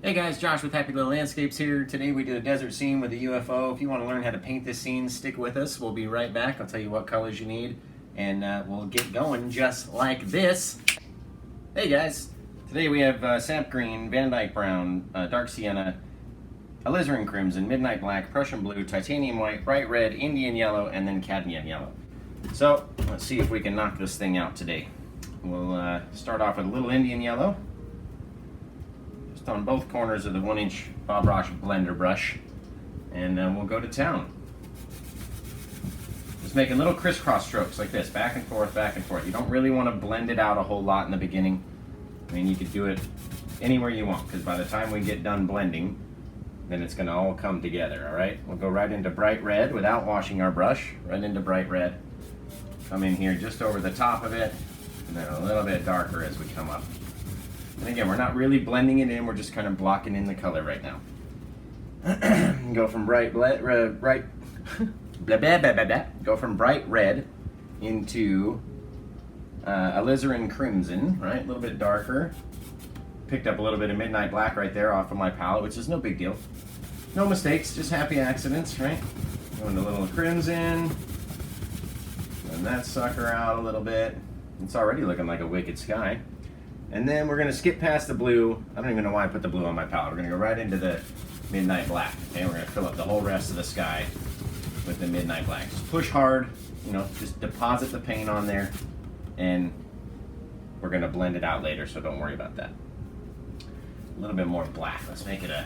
Hey guys, Josh with Happy Little Landscapes here. Today we did a desert scene with a UFO. If you want to learn how to paint this scene, stick with us. We'll be right back. I'll tell you what colors you need, and we'll get going just like this. Hey guys, today we have sap green, Van Dyke brown, dark sienna, alizarin crimson, midnight black, Prussian blue, titanium white, bright red, Indian yellow, and then cadmium yellow. So let's see if we can knock this thing out today. We'll start off with a little Indian yellow on both corners of the 1-inch Bob Ross blender brush, and then we'll go to town. Just making little crisscross strokes like this, back and forth, back and forth. You don't really want to blend it out a whole lot in the beginning. I mean, you could do it anywhere you want, because by the time we get done blending, then it's going to all come together. All right, we'll go right into bright red without washing our brush, right into bright red. Come in here just over the top of it, and then a little bit darker as we come up. And again, we're not really blending it in, we're just kind of blocking in the color right now. Go from bright red into alizarin crimson, right? A little bit darker. Picked up a little bit of midnight black right there off of my palette, which is no big deal. No mistakes, just happy accidents, right? Going a little crimson. And that sucker out a little bit. It's already looking like a wicked sky. And then we're going to skip past the blue. I don't even know why I put the blue on my palette. We're going to go right into the midnight black. Okay, we're going to fill up the whole rest of the sky with the midnight black. Just push hard, you know, just deposit the paint on there, and we're going to blend it out later, so don't worry about that. A little bit more black. Let's make it a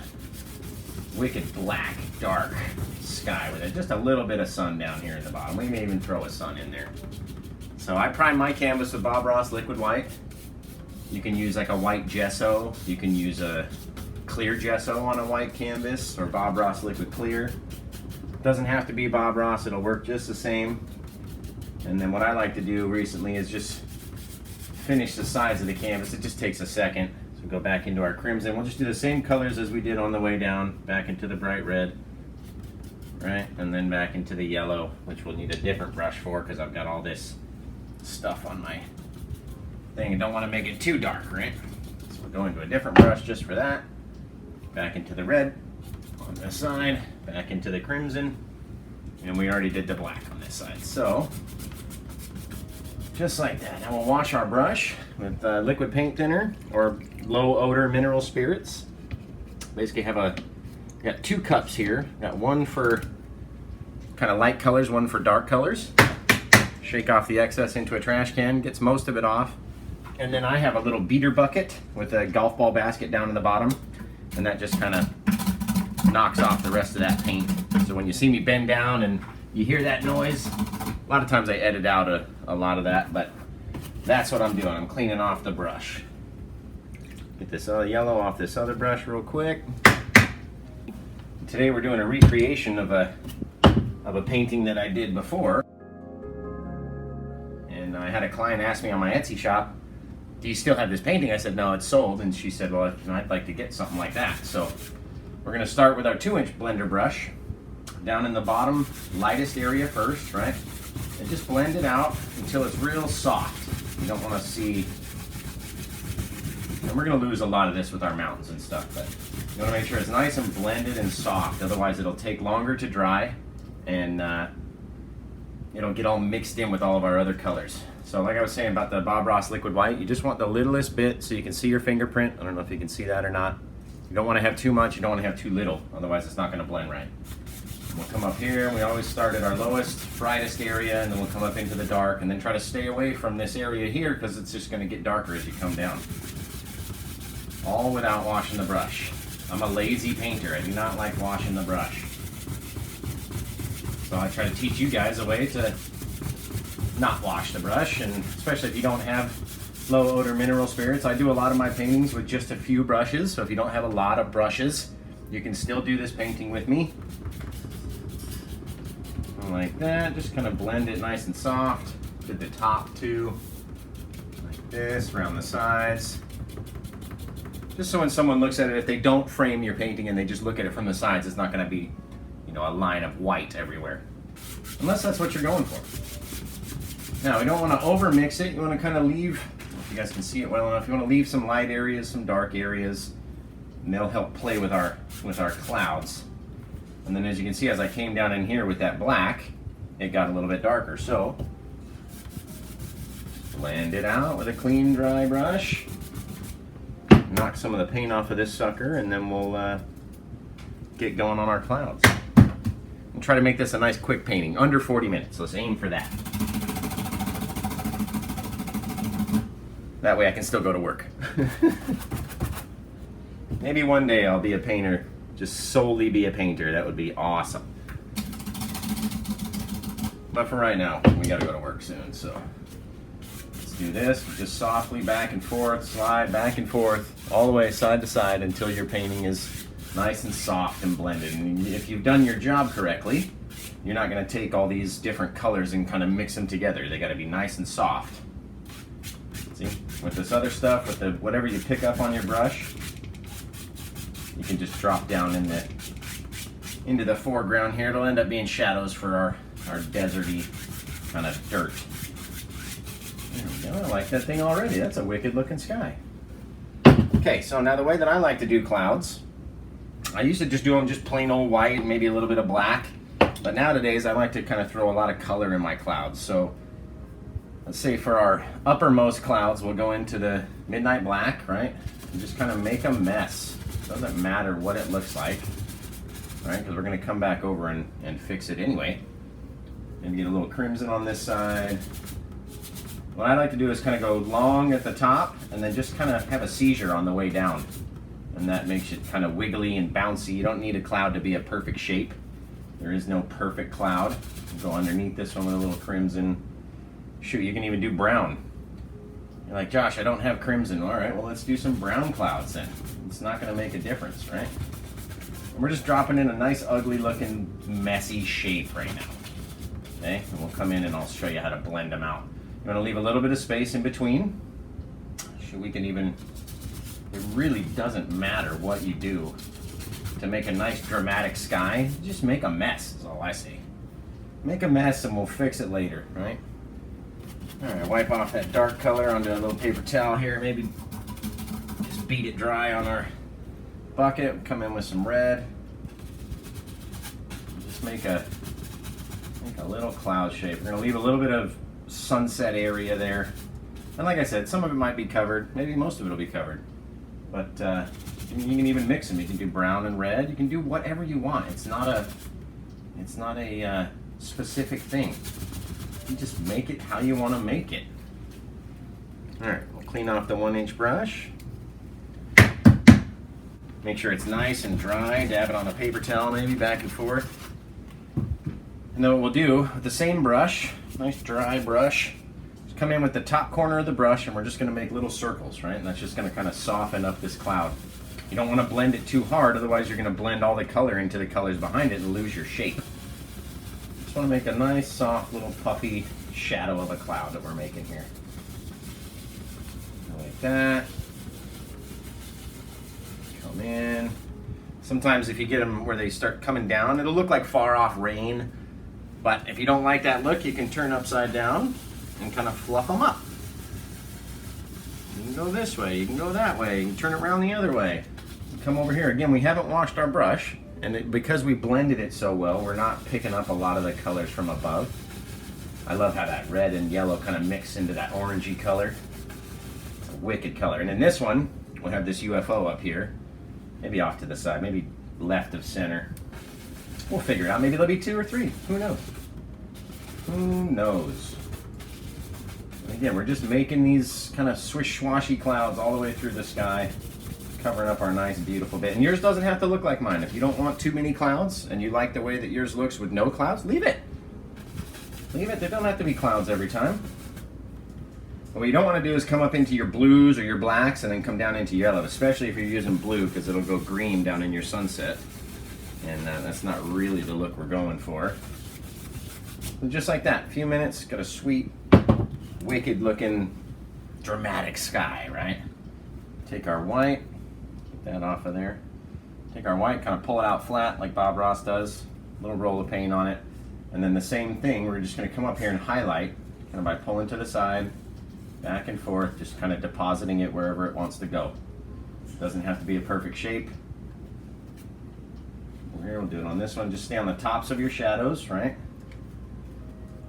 wicked black, dark sky with it. Just a little bit of sun down here in the bottom. We may even throw a sun in there. So I prime my canvas with Bob Ross liquid white. You can use like a white gesso. You can use a clear gesso on a white canvas, or Bob Ross liquid clear. Doesn't have to be Bob Ross, it'll work just the same. And then what I like to do recently is just finish the sides of the canvas. It just takes a second. So we go back into our crimson. We'll just do the same colors as we did on the way down, back into the bright red, right? And then back into the yellow, which we'll need a different brush for because I've got all this stuff on my thing and don't want to make it too dark, right? So we'll go into a different brush just for that. Back into the red on this side, back into the crimson, and we already did the black on this side. So just like that. Now we'll wash our brush with liquid paint thinner or low odor mineral spirits. Basically got 2 cups here. Got one for kind of light colors, one for dark colors. Shake off the excess into a trash can, gets most of it off. And then I have a little beater bucket with a golf ball basket down in the bottom, and that just kind of knocks off the rest of that paint. So when you see me bend down and you hear that noise, a lot of times I edit out a lot of that, but that's what I'm doing. I'm cleaning off the brush. Get this yellow off this other brush real quick. Today we're doing a recreation of a painting that I did before. And I had a client ask me on my Etsy shop, do you still have this painting? I said, no, it's sold. And she said, well, I'd like to get something like that. So we're going to start with our 2-inch blender brush down in the bottom lightest area first, right? And just blend it out until it's real soft. You don't want to see, and we're going to lose a lot of this with our mountains and stuff, but you want to make sure it's nice and blended and soft. Otherwise it'll take longer to dry, and it'll get all mixed in with all of our other colors. So like I was saying about the Bob Ross liquid white, you just want the littlest bit so you can see your fingerprint. I don't know if you can see that or not. You don't want to have too much, you don't want to have too little, otherwise it's not going to blend right. We'll come up here, and we always start at our lowest, brightest area, and then we'll come up into the dark, and then try to stay away from this area here because it's just going to get darker as you come down. All without washing the brush. I'm a lazy painter, I do not like washing the brush. So I try to teach you guys a way to not wash the brush, and especially if you don't have low odor mineral spirits. I do a lot of my paintings with just a few brushes, so if you don't have a lot of brushes, you can still do this painting with me. Like that, just kind of blend it nice and soft. Did the top too, like this, around the sides. Just so when someone looks at it, if they don't frame your painting and they just look at it from the sides, it's not going to be, you know, a line of white everywhere. Unless that's what you're going for. Now, we don't want to over mix it. You want to kind of leave, if you guys can see it well enough, you want to leave some light areas, some dark areas, and they'll help play with our clouds. And then as you can see, as I came down in here with that black, it got a little bit darker. So blend it out with a clean, dry brush. Knock some of the paint off of this sucker, and then we'll get going on our clouds. And try to make this a nice quick painting, under 40 minutes. Let's aim for that. That way I can still go to work. Maybe one day I'll be a painter, just solely be a painter. That would be awesome. But for right now, we gotta go to work soon, so let's do this. Just softly back and forth, slide back and forth, all the way side to side until your painting is nice and soft and blended. And if you've done your job correctly, you're not gonna take all these different colors and kind of mix them together. They gotta be nice and soft. See, with this other stuff, with the whatever you pick up on your brush, you can just drop down into the foreground here. It'll end up being shadows for our deserty kind of dirt. There we go. I like that thing already. That's a wicked looking sky. Okay, so now the way that I like to do clouds, I used to just do them just plain old white, maybe a little bit of black, but nowadays I like to kind of throw a lot of color in my clouds. So let's say for our uppermost clouds, we'll go into the midnight black, right? And just kind of make a mess. Doesn't matter what it looks like, right? Because we're going to come back over and fix it anyway. And get a little crimson on this side. What I like to do is kind of go long at the top and then just kind of have a seizure on the way down. And that makes it kind of wiggly and bouncy. You don't need a cloud to be a perfect shape. There is no perfect cloud. Go underneath this one with a little crimson. Shoot, you can even do brown. You're like, Josh, I don't have crimson. All right, well, let's do some brown clouds then. It's not going to make a difference, right? And we're just dropping in a nice, ugly looking, messy shape right now. Okay, and we'll come in and I'll show you how to blend them out. You want to leave a little bit of space in between. Shoot, we can even, it really doesn't matter what you do to make a nice dramatic sky. Just make a mess, is all I say. Make a mess and we'll fix it later, right? All right, wipe off that dark color onto a little paper towel here. Maybe just beat it dry on our bucket. Come in with some red. Just make a little cloud shape. We're gonna leave a little bit of sunset area there. And like I said, some of it might be covered. Maybe most of it will be covered. But you can even mix them. You can do brown and red. You can do whatever you want. It's not a specific thing. You just make it how you want to make it. All right, we'll clean off the 1-inch brush. Make sure it's nice and dry. Dab it on a paper towel, maybe back and forth. And then what we'll do with the same brush, nice dry brush, just come in with the top corner of the brush, and we're just going to make little circles, right? And that's just going to kind of soften up this cloud. You don't want to blend it too hard, otherwise you're going to blend all the color into the colors behind it and lose your shape. Just want to make a nice, soft, little puffy shadow of a cloud that we're making here. Like that. Come in. Sometimes if you get them where they start coming down, it'll look like far off rain. But if you don't like that look, you can turn upside down and kind of fluff them up. You can go this way, you can go that way, you can turn it around the other way. Come over here. Again, we haven't washed our brush, and because we blended it so well, we're not picking up a lot of the colors from above. I love how that red and yellow kind of mix into that orangey color. It's a wicked color. And in this one, we'll have this UFO up here. Maybe off to the side, maybe left of center. We'll figure it out. Maybe there'll be 2 or 3. Who knows? Who knows? And again, we're just making these kind of swish-swashy clouds all the way through the sky, covering up our nice, beautiful bit. And yours doesn't have to look like mine. If you don't want too many clouds and you like the way that yours looks with no clouds, leave it. Leave it. They don't have to be clouds every time. But what you don't want to do is come up into your blues or your blacks and then come down into yellow, especially if you're using blue, because it'll go green down in your sunset. And that's not really the look we're going for. So just like that, a few minutes, got a sweet, wicked looking, dramatic sky, right? Take our white, get that off of there. Take our white, kind of pull it out flat like Bob Ross does, a little roll of paint on it. And then the same thing, we're just gonna come up here and highlight, kind of by pulling to the side, back and forth, just kind of depositing it wherever it wants to go. It doesn't have to be a perfect shape. Here, we'll do it on this one. Just stay on the tops of your shadows, right?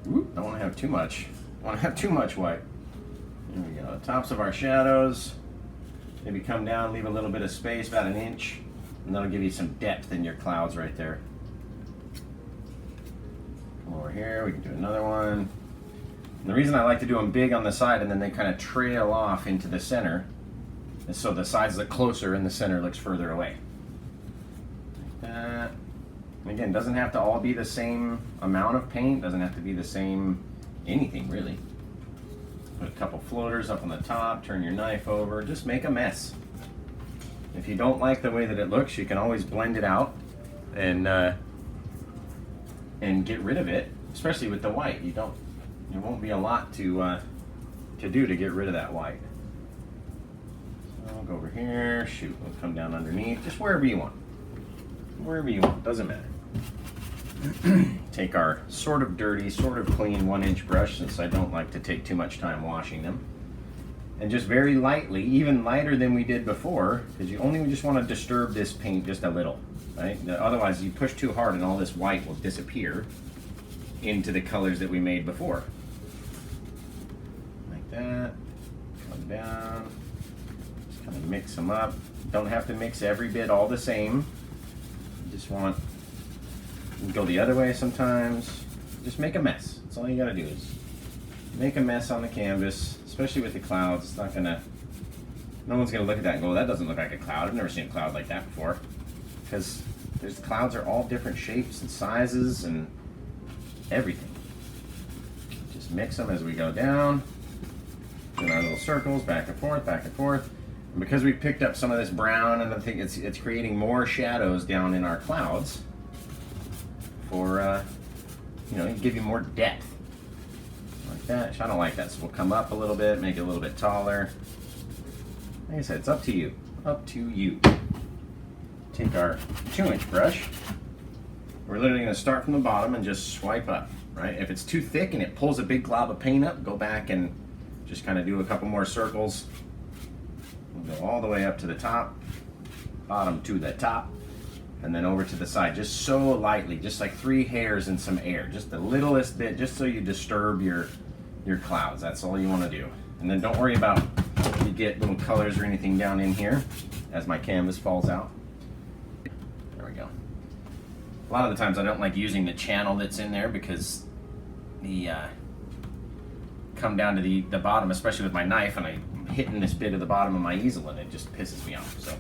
Ooh, don't want to have too much. I want to have too much white. There we go. The tops of our shadows. Maybe come down, leave a little bit of space, about an inch, and that'll give you some depth in your clouds right there. Come over here, we can do another one. And the reason I like to do them big on the side and then they kind of trail off into the center is so the sides look closer and the center looks further away. Like that. And again, doesn't have to all be the same amount of paint, doesn't have to be the same anything really. Put a couple floaters up on the top, turn your knife over, just make a mess. If you don't like the way that it looks, you can always blend it out and get rid of it, especially with the white. There won't be a lot to do to get rid of that white. So I'll go over here, shoot, we'll come down underneath, just wherever you want. Wherever you want, doesn't matter. Take our sort of dirty, sort of clean 1-inch brush, since I don't like to take too much time washing them. And just very lightly, even lighter than we did before, because you only just want to disturb this paint just a little, right? Otherwise you push too hard and all this white will disappear into the colors that we made before. Like that. Come down. Just kind of mix them up. Don't have to mix every bit all the same. You just want, you can go the other way sometimes. Just make a mess. That's all you gotta do is make a mess on the canvas, especially with the clouds. It's not gonna, no one's gonna look at that and go, that doesn't look like a cloud. I've never seen a cloud like that before. Because clouds are all different shapes and sizes and everything. Just mix them as we go down. Doing our little circles, back and forth, back and forth. And because we picked up some of this brown, and I think it's creating more shadows down in our clouds for, give you more depth. Like that. I don't like that, so we'll come up a little bit, make it a little bit taller. Like I said, it's up to you. Up to you. Take our 2-inch brush. We're literally going to start from the bottom and just swipe up, right? If it's too thick and it pulls a big glob of paint up, go back and just kind of do a couple more circles. We'll go all the way up to the top, bottom to the top, and then over to the side, just so lightly, just like 3 hairs and some air, just the littlest bit, just so you disturb your clouds. That's all you want to do. And then don't worry about if you get little colors or anything down in here as my canvas falls out. There we go. A lot of the times I don't like using the channel that's in there because the come down to the bottom, especially with my knife, and I'm hitting this bit of the bottom of my easel and it just pisses me off. So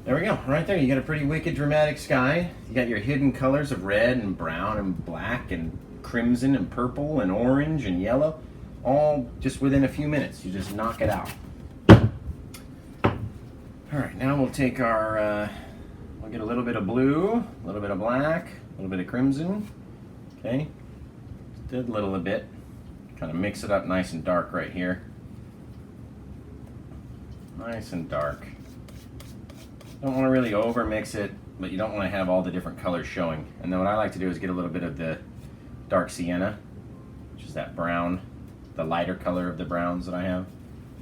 there we go, right there. You got a pretty wicked dramatic sky. You got your hidden colors of red and brown and black and crimson and purple and orange and yellow, all just within a few minutes. You just knock it out. All right, now we'll take our, we'll get a little bit of blue, a little bit of black, a little bit of crimson. Okay, did a little bit. Kind of mix it up nice and dark right here. Nice and dark. Don't want to really over mix it, but you don't want to have all the different colors showing. And then what I like to do is get a little bit of the dark sienna, which is that brown, the lighter color of the browns that I have,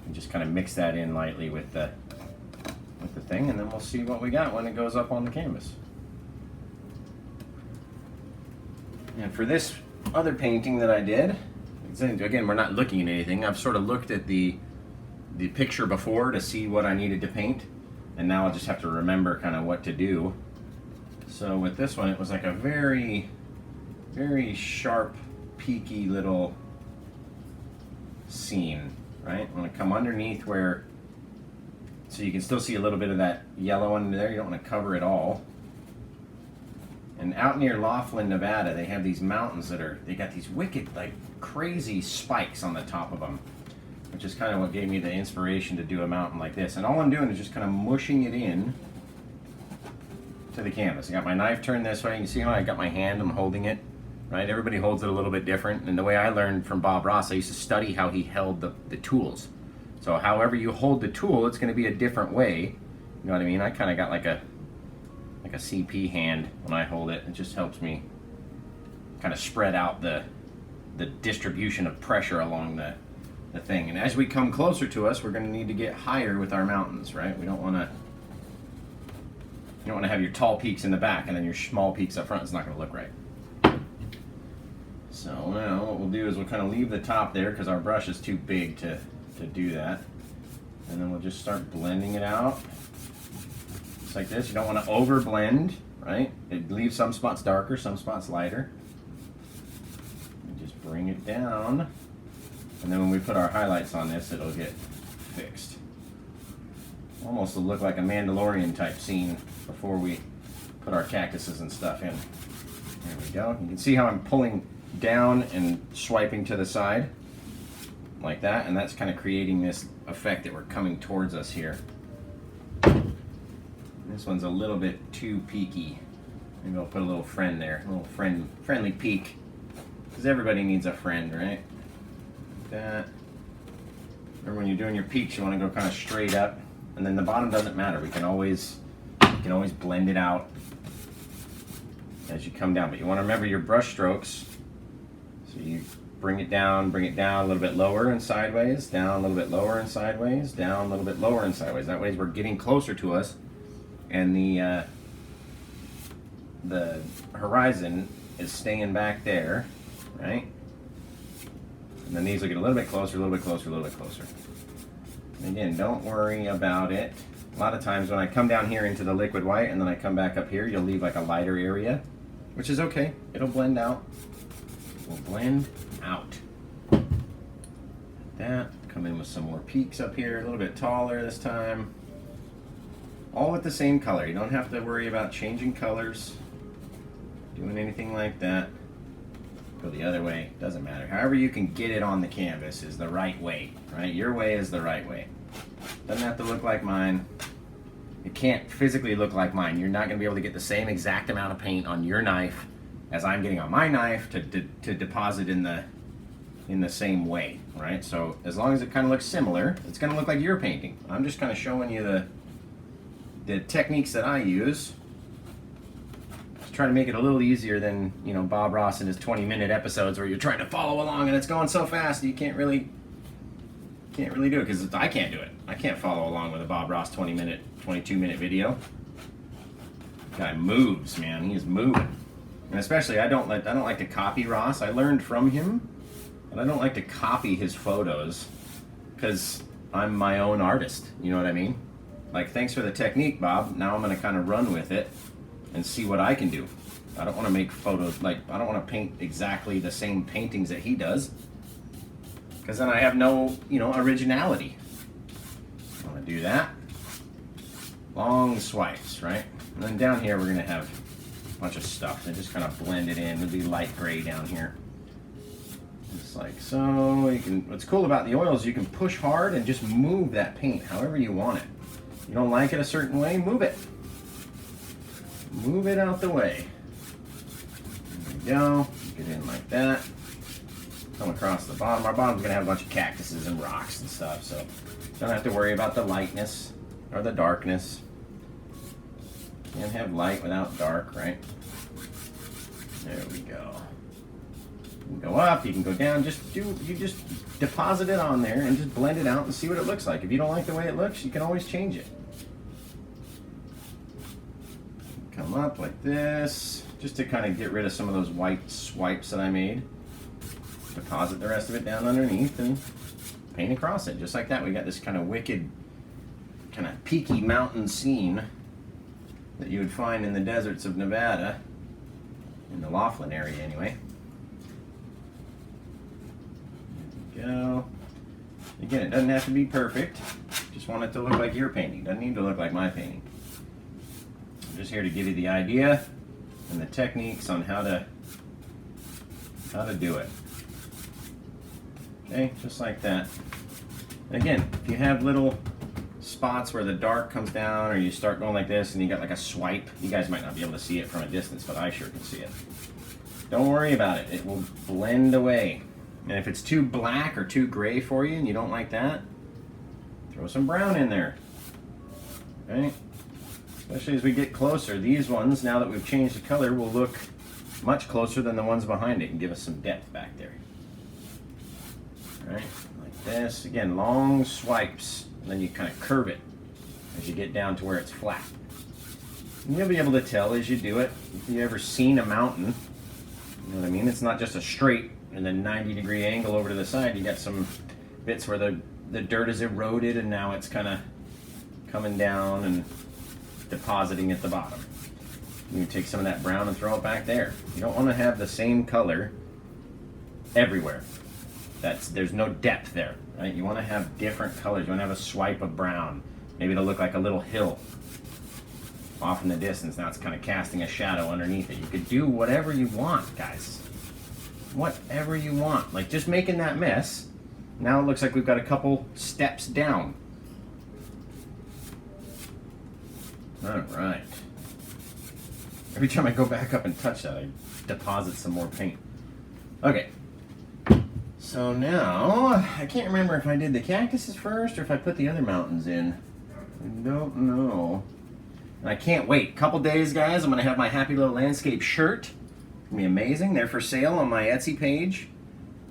and just kind of mix that in lightly with the thing, and then we'll see what we got when it goes up on the canvas. And for this other painting that I did, again, we're not looking at anything. I've sort of looked at the picture before to see what I needed to paint, and now I'll just have to remember kind of what to do. So with this one, it was like a very, very sharp, peaky little scene, right? I'm gonna come underneath where, so you can still see a little bit of that yellow under there. You don't want to cover it all. And out near Laughlin, Nevada, they have these mountains they got these wicked, like crazy spikes on the top of them, which is kind of what gave me the inspiration to do a mountain like this. And all I'm doing is just kind of mushing it in to the canvas. I got my knife turned this way. You can see how I got my hand, I'm holding it, right? Everybody holds it a little bit different. And the way I learned from Bob Ross, I used to study how he held the tools. So however you hold the tool, it's going to be a different way. You know what I mean? I kind of got like a CP hand when I hold it. It just helps me kind of spread out the distribution of pressure along the thing. And as we come closer to us, we're going to need to get higher with our mountains, right? We don't want to You don't want to have your tall peaks in the back and then your small peaks up front. It's not going to look right. So now what we'll do is we'll kind of leave the top there because our brush is too big to do that. And then we'll just start blending it out. Just like this. You don't want to over blend, right? It leaves some spots darker, some spots lighter. And just bring it down. And then when we put our highlights on this, it'll get fixed. Almost will look like a Mandalorian type scene before we put our cactuses and stuff in. There we go. You can see how I'm pulling down and swiping to the side like that, and that's kind of creating this effect that we're coming towards us here. This one's a little bit too peaky. Maybe I'll put a little friend there, a little friendly peak, because everybody needs a friend, right? Like that. Remember, when you're doing your peaks, you want to go kind of straight up, and then the bottom doesn't matter. We can always blend it out as you come down, but you want to remember your brush strokes. So you bring it down a little bit lower and sideways, down a little bit lower and sideways, down a little bit lower and sideways. That way we're getting closer to us, and the horizon is staying back there, right? And then these will get a little bit closer, a little bit closer, a little bit closer. And again, don't worry about it. A lot of times when I come down here into the liquid white and then I come back up here, you'll leave like a lighter area, which is okay. It'll blend out. We'll blend out. Like that. Come in with some more peaks up here, a little bit taller this time. All with the same color. You don't have to worry about changing colors, doing anything like that. Go the other way, doesn't matter. However you can get it on the canvas is the right way, right? Your way is the right way. Doesn't have to look like mine. It can't physically look like mine. You're not going to be able to get the same exact amount of paint on your knife as I'm getting on my knife to deposit in the same way, right? So as long as it kind of looks similar, it's going to look like you're painting. I'm just kind of showing you the techniques that I use. Just try to make it a little easier than, you know, Bob Ross in his 20-minute episodes where you're trying to follow along and it's going so fast you can't really do it, because I can't do it. I can't follow along with a Bob Ross 20-minute, 22-minute video. Guy moves, man. He is moving. And especially, I don't like to copy Ross. I learned from him, but I don't like to copy his photos because I'm my own artist. You know what I mean? Like, thanks for the technique, Bob. Now I'm going to kind of run with it and see what I can do. I don't want to make photos, like, I don't want to paint exactly the same paintings that he does, because then I have no, you know, originality. I want to do that. Long swipes, right? And then down here we're going to have a bunch of stuff and just kind of blend it in. It'll be light gray down here. Just like so. You can. What's cool about the oils, you can push hard and just move that paint however you want it. You don't like it a certain way, move it. Move it out the way. There we go. Get in like that. Come across the bottom. Our bottom's gonna have a bunch of cactuses and rocks and stuff, so don't have to worry about the lightness or the darkness. Can't have light without dark, right? There we go. You can go up, you can go down, you just deposit it on there and just blend it out and see what it looks like. If you don't like the way it looks, you can always change it. Come up like this, just to kind of get rid of some of those white swipes that I made. Deposit the rest of it down underneath and paint across it, just like that. We got this kind of wicked, kind of peaky mountain scene that you would find in the deserts of Nevada, in the Laughlin area anyway. There we go. Again, it doesn't have to be perfect. Just want it to look like your painting. It doesn't need to look like my painting. I'm just here to give you the idea and the techniques on how to do it. Okay, just like that. And again, if you have little spots where the dark comes down, or you start going like this and you got like a swipe, you guys might not be able to see it from a distance, but I sure can see it. Don't worry about it. It will blend away. And if it's too black or too gray for you and you don't like that, throw some brown in there. Okay? Especially as we get closer, these ones, now that we've changed the color, will look much closer than the ones behind it and give us some depth back there. All right, like this. Again, long swipes, and then you kind of curve it as you get down to where it's flat. And you'll be able to tell as you do it. If you've ever seen a mountain, you know what I mean? It's not just a straight and then 90-degree angle over to the side. You got some bits where the dirt is eroded and now it's kind of coming down and depositing at the bottom. You can take some of that brown and throw it back there. You don't want to have the same color everywhere. There's no depth there, right? You want to have different colors. You want to have a swipe of brown. Maybe it'll look like a little hill off in the distance. Now it's kind of casting a shadow underneath it. You could do whatever you want, guys. Whatever you want. Like just making that mess. Now it looks like we've got a couple steps down. All right. Every time I go back up and touch that, I deposit some more paint. Okay. So now, I can't remember if I did the cactuses first or if I put the other mountains in. I don't know. And I can't wait. Couple days, guys, I'm going to have my Happy Little Landscape shirt. It's going to be amazing. They're for sale on my Etsy page.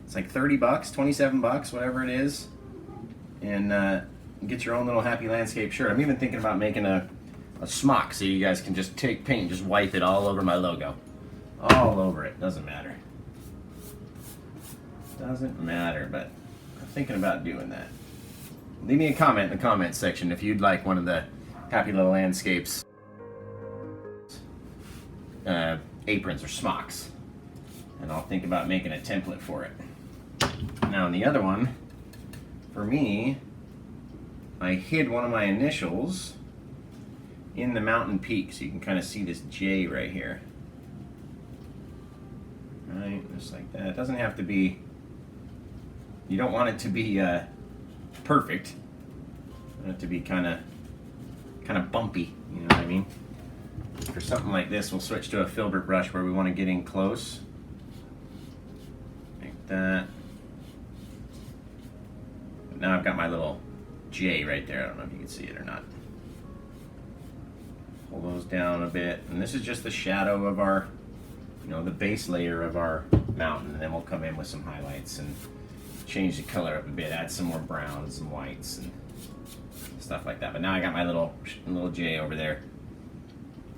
It's like 30 bucks, 27 bucks, whatever it is. And you get your own little Happy Landscape shirt. I'm even thinking about making a smock so you guys can just take paint and just wipe it all over my logo. All over it. Doesn't matter. Doesn't matter, but I'm thinking about doing that. Leave me a comment in the comments section if you'd like one of the Happy Little Landscapes aprons or smocks. And I'll think about making a template for it. Now, in the other one, for me, I hid one of my initials in the mountain peak, so you can kind of see this J right here. Right, just like that. It doesn't have to be, you don't want it to be perfect. You want it to be kind of bumpy, you know what I mean? For something like this, we'll switch to a filbert brush where we want to get in close. Like that. But now I've got my little J right there. I don't know if you can see it or not. Pull those down a bit. And this is just the shadow of our, you know, the base layer of our mountain. And then we'll come in with some highlights and change the color up a bit, add some more browns and whites and stuff like that. But now I got my little J over there.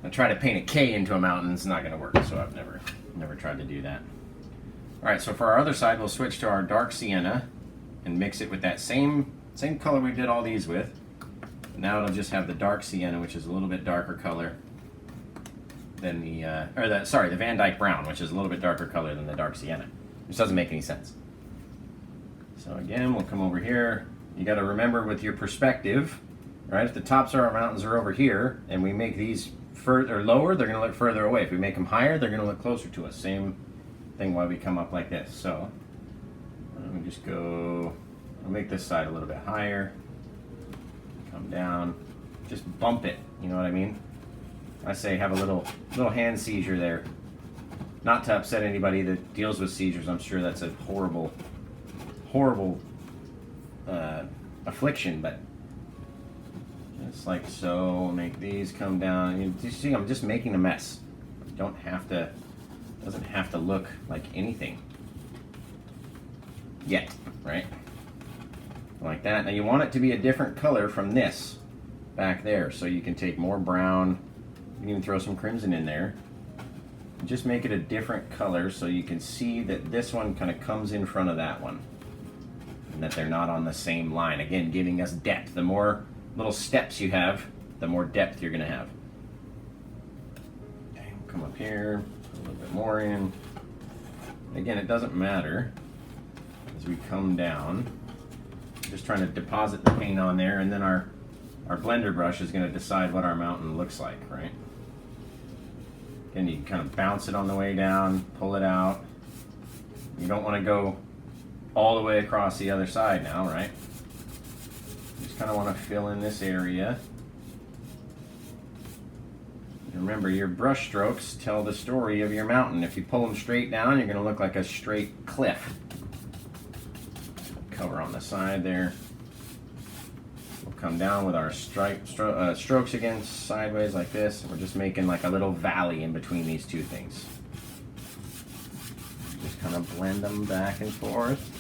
I try to paint a K into a mountain, it's not gonna work, so I've never tried to do that. All right, so for our other side, we'll switch to our dark sienna and mix it with that same color we did all these with. Now it'll just have the dark sienna, which is a little bit darker color than the Van Dyke brown, which is a little bit darker color than the dark sienna, which doesn't make any sense. So again, we'll come over here. You got to remember with your perspective, right? If the tops of our mountains are over here, and we make these further lower, they're going to look further away. If we make them higher, they're going to look closer to us. Same thing while we come up like this. So let me just go. I'll make this side a little bit higher. Come down, just bump it. You know what I mean? I say have a little hand seizure there. Not to upset anybody that deals with seizures. I'm sure that's a horrible affliction, but just like so, make these come down. You see, I'm just making a mess. Doesn't have to look like anything yet, right? Like that. Now you want it to be a different color from this back there, so you can take more brown. You can even throw some crimson in there. Just make it a different color so you can see that this one kind of comes in front of that one, and that they're not on the same line. Again, giving us depth. The more little steps you have, the more depth you're going to have. Okay, we'll come up here, put a little bit more in. Again, it doesn't matter as we come down. Just trying to deposit the paint on there, and then our blender brush is going to decide what our mountain looks like, right? Again, you can kind of bounce it on the way down, pull it out. You don't want to go all the way across the other side now, right? You just kind of want to fill in this area. And remember, your brush strokes tell the story of your mountain. If you pull them straight down, you're going to look like a straight cliff. Cover on the side there. We'll come down with our strokes again, sideways like this. And we're just making like a little valley in between these two things. Just kind of blend them back and forth.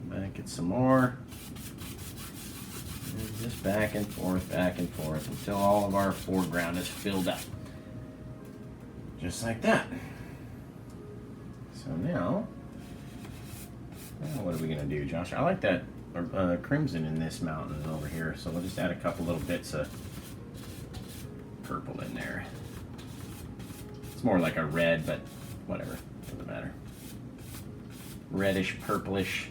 Come back, get some more. And just back and forth until all of our foreground is filled up. Just like that. So now what are we gonna do, Josh? I like that crimson in this mountain over here, so we'll just add a couple little bits of purple in there. It's more like a red, but whatever, doesn't matter. Reddish, purplish.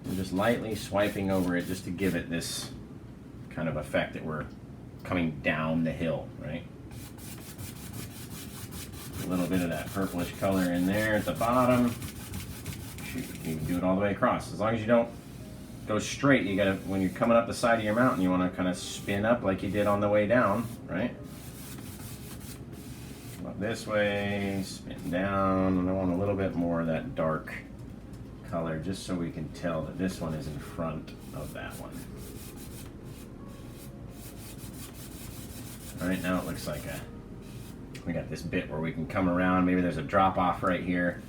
I'm just lightly swiping over it just to give it this kind of effect that we're coming down the hill, right? A little bit of that purplish color in there at the bottom. Shoot, you can do it all the way across. As long as you don't go straight, you gotta, when you're coming up the side of your mountain, you wanna kind of spin up like you did on the way down, right? Up this way, spin down, and I want a little bit more of that dark color just so we can tell that this one is in front of that one. All right, now it looks like we got this bit where we can come around. Maybe there's a drop off right here,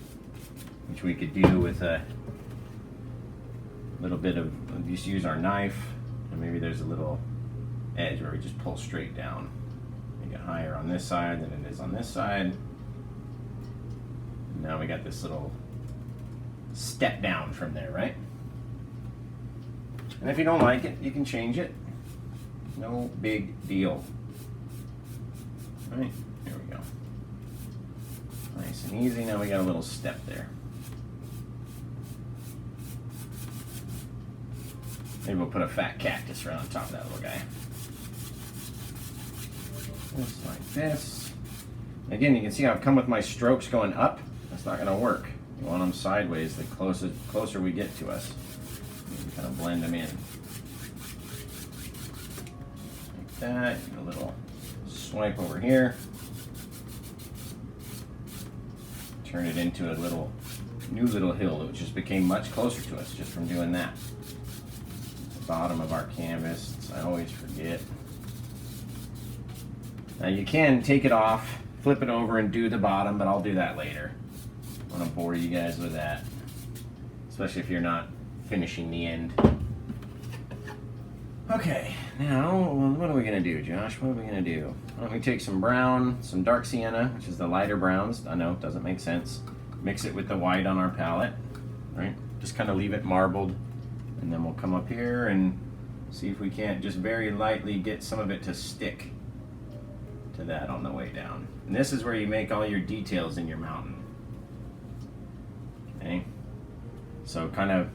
which we could do with a little bit of, just use our knife, and maybe there's a little edge where we just pull straight down. Make it higher on this side than it is on this side. And now we got this little step down from there, right? And if you don't like it, you can change it. No big deal. All right, there we go. Nice and easy. Now we got a little step there. Maybe we'll put a fat cactus right on top of that little guy. Just like this. Again, you can see I've come with my strokes going up. That's not going to work. You want them sideways the closer we get to us. You can kind of blend them in. Like that. A little swipe over here. Turn it into a new little hill that just became much closer to us just from doing that. The bottom of our canvas, I always forget. Now you can take it off, flip it over and do the bottom, but I'll do that later. I don't want to bore you guys with that, especially if you're not finishing the end. Okay, now what are we going to do, Josh? What are we going to do? Why don't we take some brown, some dark sienna, which is the lighter browns. I know, it doesn't make sense. Mix it with the white on our palette, right? Just kind of leave it marbled, and then we'll come up here and see if we can't just very lightly get some of it to stick to that on the way down. And this is where you make all your details in your mountain. Okay? So kind of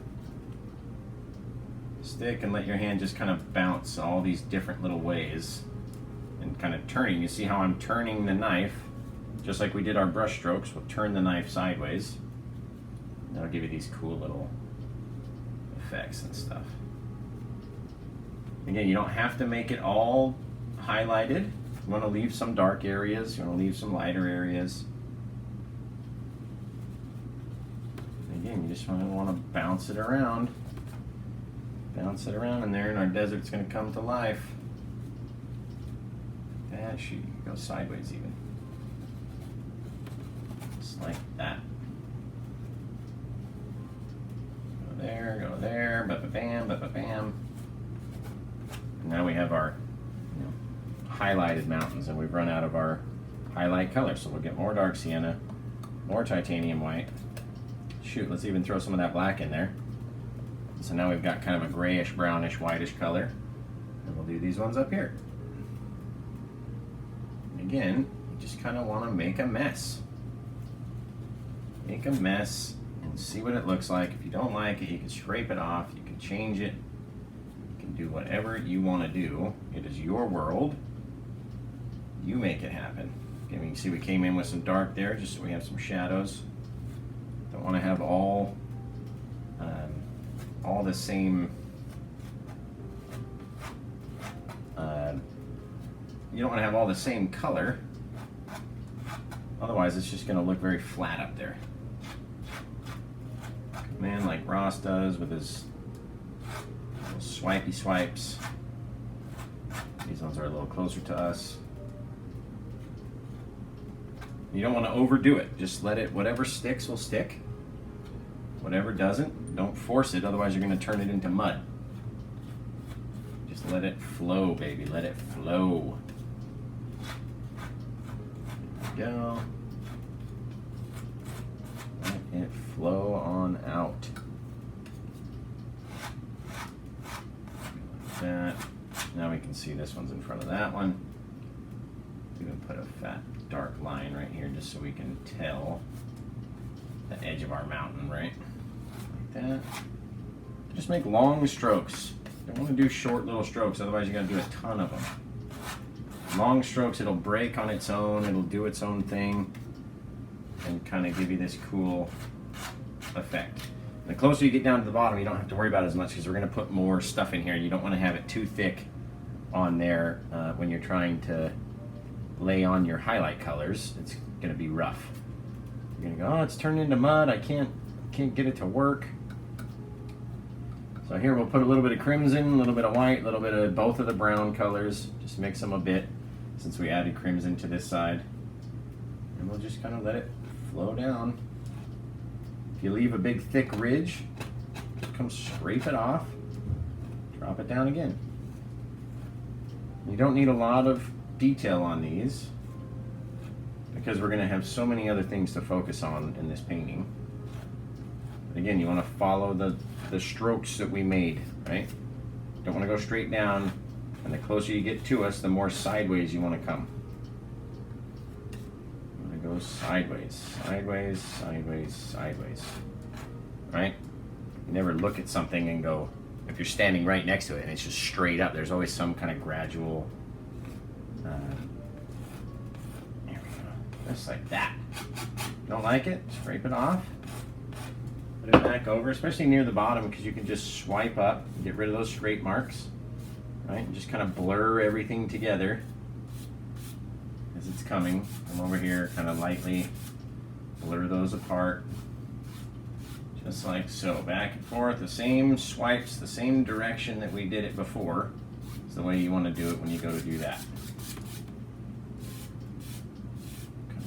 stick and let your hand just kind of bounce all these different little ways and kind of turning. You see how I'm turning the knife, just like we did our brush strokes. We'll turn the knife sideways. That'll give you these cool little effects and stuff. Again, you don't have to make it all highlighted. You want to leave some dark areas, you want to leave some lighter areas. Again, you just want to bounce it around. Bounce it around, and there in our desert it's going to come to life. That shoot, go sideways even. Just like that. Go there, ba-ba-bam, ba-ba-bam. Now we have our highlighted mountains, and we've run out of our highlight color, so we'll get more dark sienna, more titanium white. Shoot, let's even throw some of that black in there. So now we've got kind of a grayish, brownish, whitish color, and we'll do these ones up here. Again, you just kind of want to make a mess. Make a mess and see what it looks like. If you don't like it, you can scrape it off, you can change it, you can do whatever you want to do. It is your world. You make it happen. Okay, you can see we came in with some dark there just so we have some shadows. Don't want to have all the same. You don't want to have all the same color. Otherwise, it's just going to look very flat up there. Come in like Ross does with his little swipey swipes. These ones are a little closer to us. You don't want to overdo it. Just let it, whatever sticks will stick. Whatever doesn't, don't force it, otherwise you're going to turn it into mud. Just let it flow, baby. Let it flow. There we go. Let it flow on out. Like that. Now we can see this one's in front of that one. Even put a fat dark line right here just so we can tell the edge of our mountain, right? Like that. Just make long strokes. Don't want to do short little strokes, otherwise you got to do a ton of them. Long strokes, it'll break on its own, it'll do its own thing, and kind of give you this cool effect. The closer you get down to the bottom, you don't have to worry about it as much because we're going to put more stuff in here. You don't want to have it too thick on there when you're trying to lay on your highlight colors. It's going to be rough. You're going to go, oh, it's turned into mud. I can't get it to work. So here we'll put a little bit of crimson, a little bit of white, a little bit of both of the brown colors. Just mix them a bit since we added crimson to this side. And we'll just kind of let it flow down. If you leave a big thick ridge, just come scrape it off, drop it down again. You don't need a lot of detail on these because we're going to have so many other things to focus on in this painting. But again, you want to follow the strokes that we made, right? Don't want to go straight down, and the closer you get to us, the more sideways you want to come. You want to go sideways, sideways, sideways, sideways, right? You never look at something and go, if you're standing right next to it and it's just straight up, there's always some kind of gradual, here we go, just like that. Don't like it? Scrape it off. Put it back over, especially near the bottom, because you can just swipe up, get rid of those straight marks, right? And just kind of blur everything together as it's coming. Come over here, kind of lightly blur those apart, just like so. Back and forth, the same swipes, the same direction that we did it before. It's the way you want to do it when you go to do that.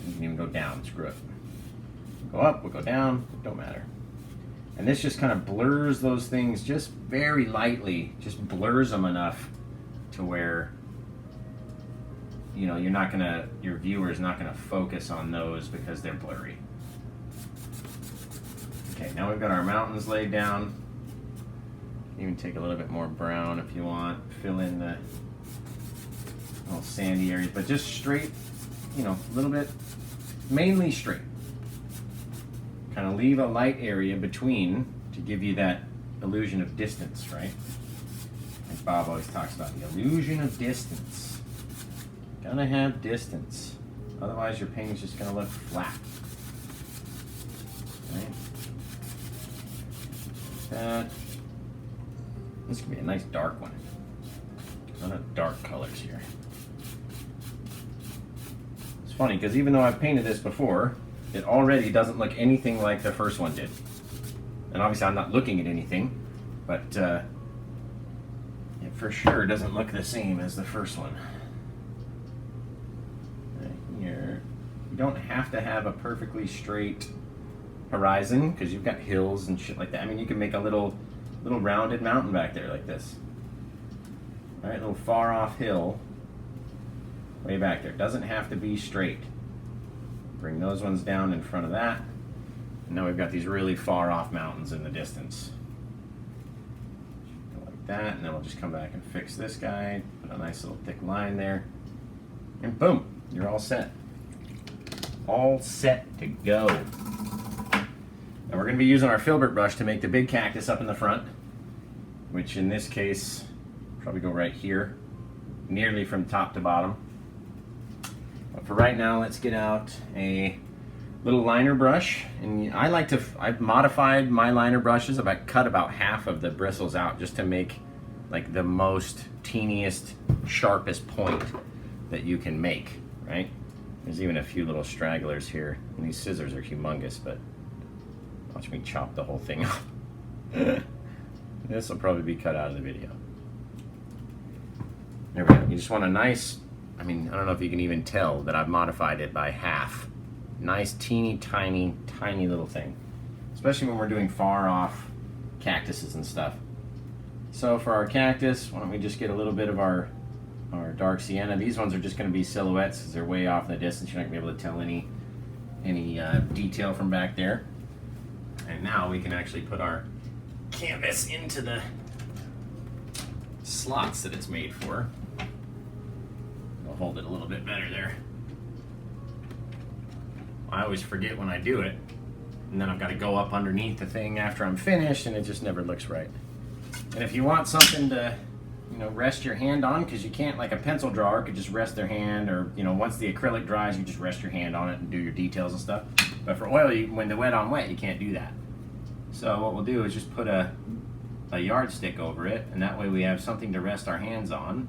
You can even go down, screw it. Go up, we'll go down, don't matter. And this just kind of blurs those things just very lightly, just blurs them enough to where, you know, your viewer's not gonna focus on those because they're blurry. Okay, now we've got our mountains laid down. Even take a little bit more brown if you want, fill in the little sandy areas, but just straight, you know, a little bit, mainly straight. Kind of leave a light area between to give you that illusion of distance, right? Like Bob always talks about, the illusion of distance. Gotta have distance. Otherwise your painting's just gonna look flat. Right? That. This could be a nice dark one. A lot of dark colors here. It's funny, because even though I've painted this before, it already doesn't look anything like the first one did. And obviously I'm not looking at anything, but it for sure doesn't look the same as the first one. Right here. You don't have to have a perfectly straight horizon, because you've got hills and shit like that. I mean, you can make a little rounded mountain back there like this. All right, little far off hill way back there. Doesn't have to be straight. Bring those ones down in front of that. And now we've got these really far off mountains in the distance. Go like that, and then we'll just come back and fix this guy. Put a nice little thick line there. And boom, you're all set. All set to go. And we're going to be using our filbert brush to make the big cactus up in the front, which in this case, probably go right here, nearly from top to bottom. But for right now, let's get out a little liner brush. And I've modified my liner brushes. I've cut about half of the bristles out just to make like the most teeniest, sharpest point that you can make, right? There's even a few little stragglers here. And these scissors are humongous, but watch me chop the whole thing off. This will probably be cut out of the video. There we go. You just want a nice, I mean, I don't know if you can even tell that I've modified it by half. Nice, teeny, tiny, tiny little thing. Especially when we're doing far off cactuses and stuff. So for our cactus, why don't we just get a little bit of our dark sienna. These ones are just going to be silhouettes because they're way off in the distance. You're not going to be able to tell any detail from back there. And now we can actually put our canvas into the slots that it's made for. I'll hold it a little bit better there. I always forget when I do it, and then I've got to go up underneath the thing after I'm finished, and it just never looks right. And if you want something to, you know, rest your hand on, because you can't, like a pencil drawer could just rest their hand, or, you know, once the acrylic dries, you just rest your hand on it and do your details and stuff. But for oil, when the wet on wet, you can't do that. So what we'll do is just put a yardstick over it, and that way we have something to rest our hands on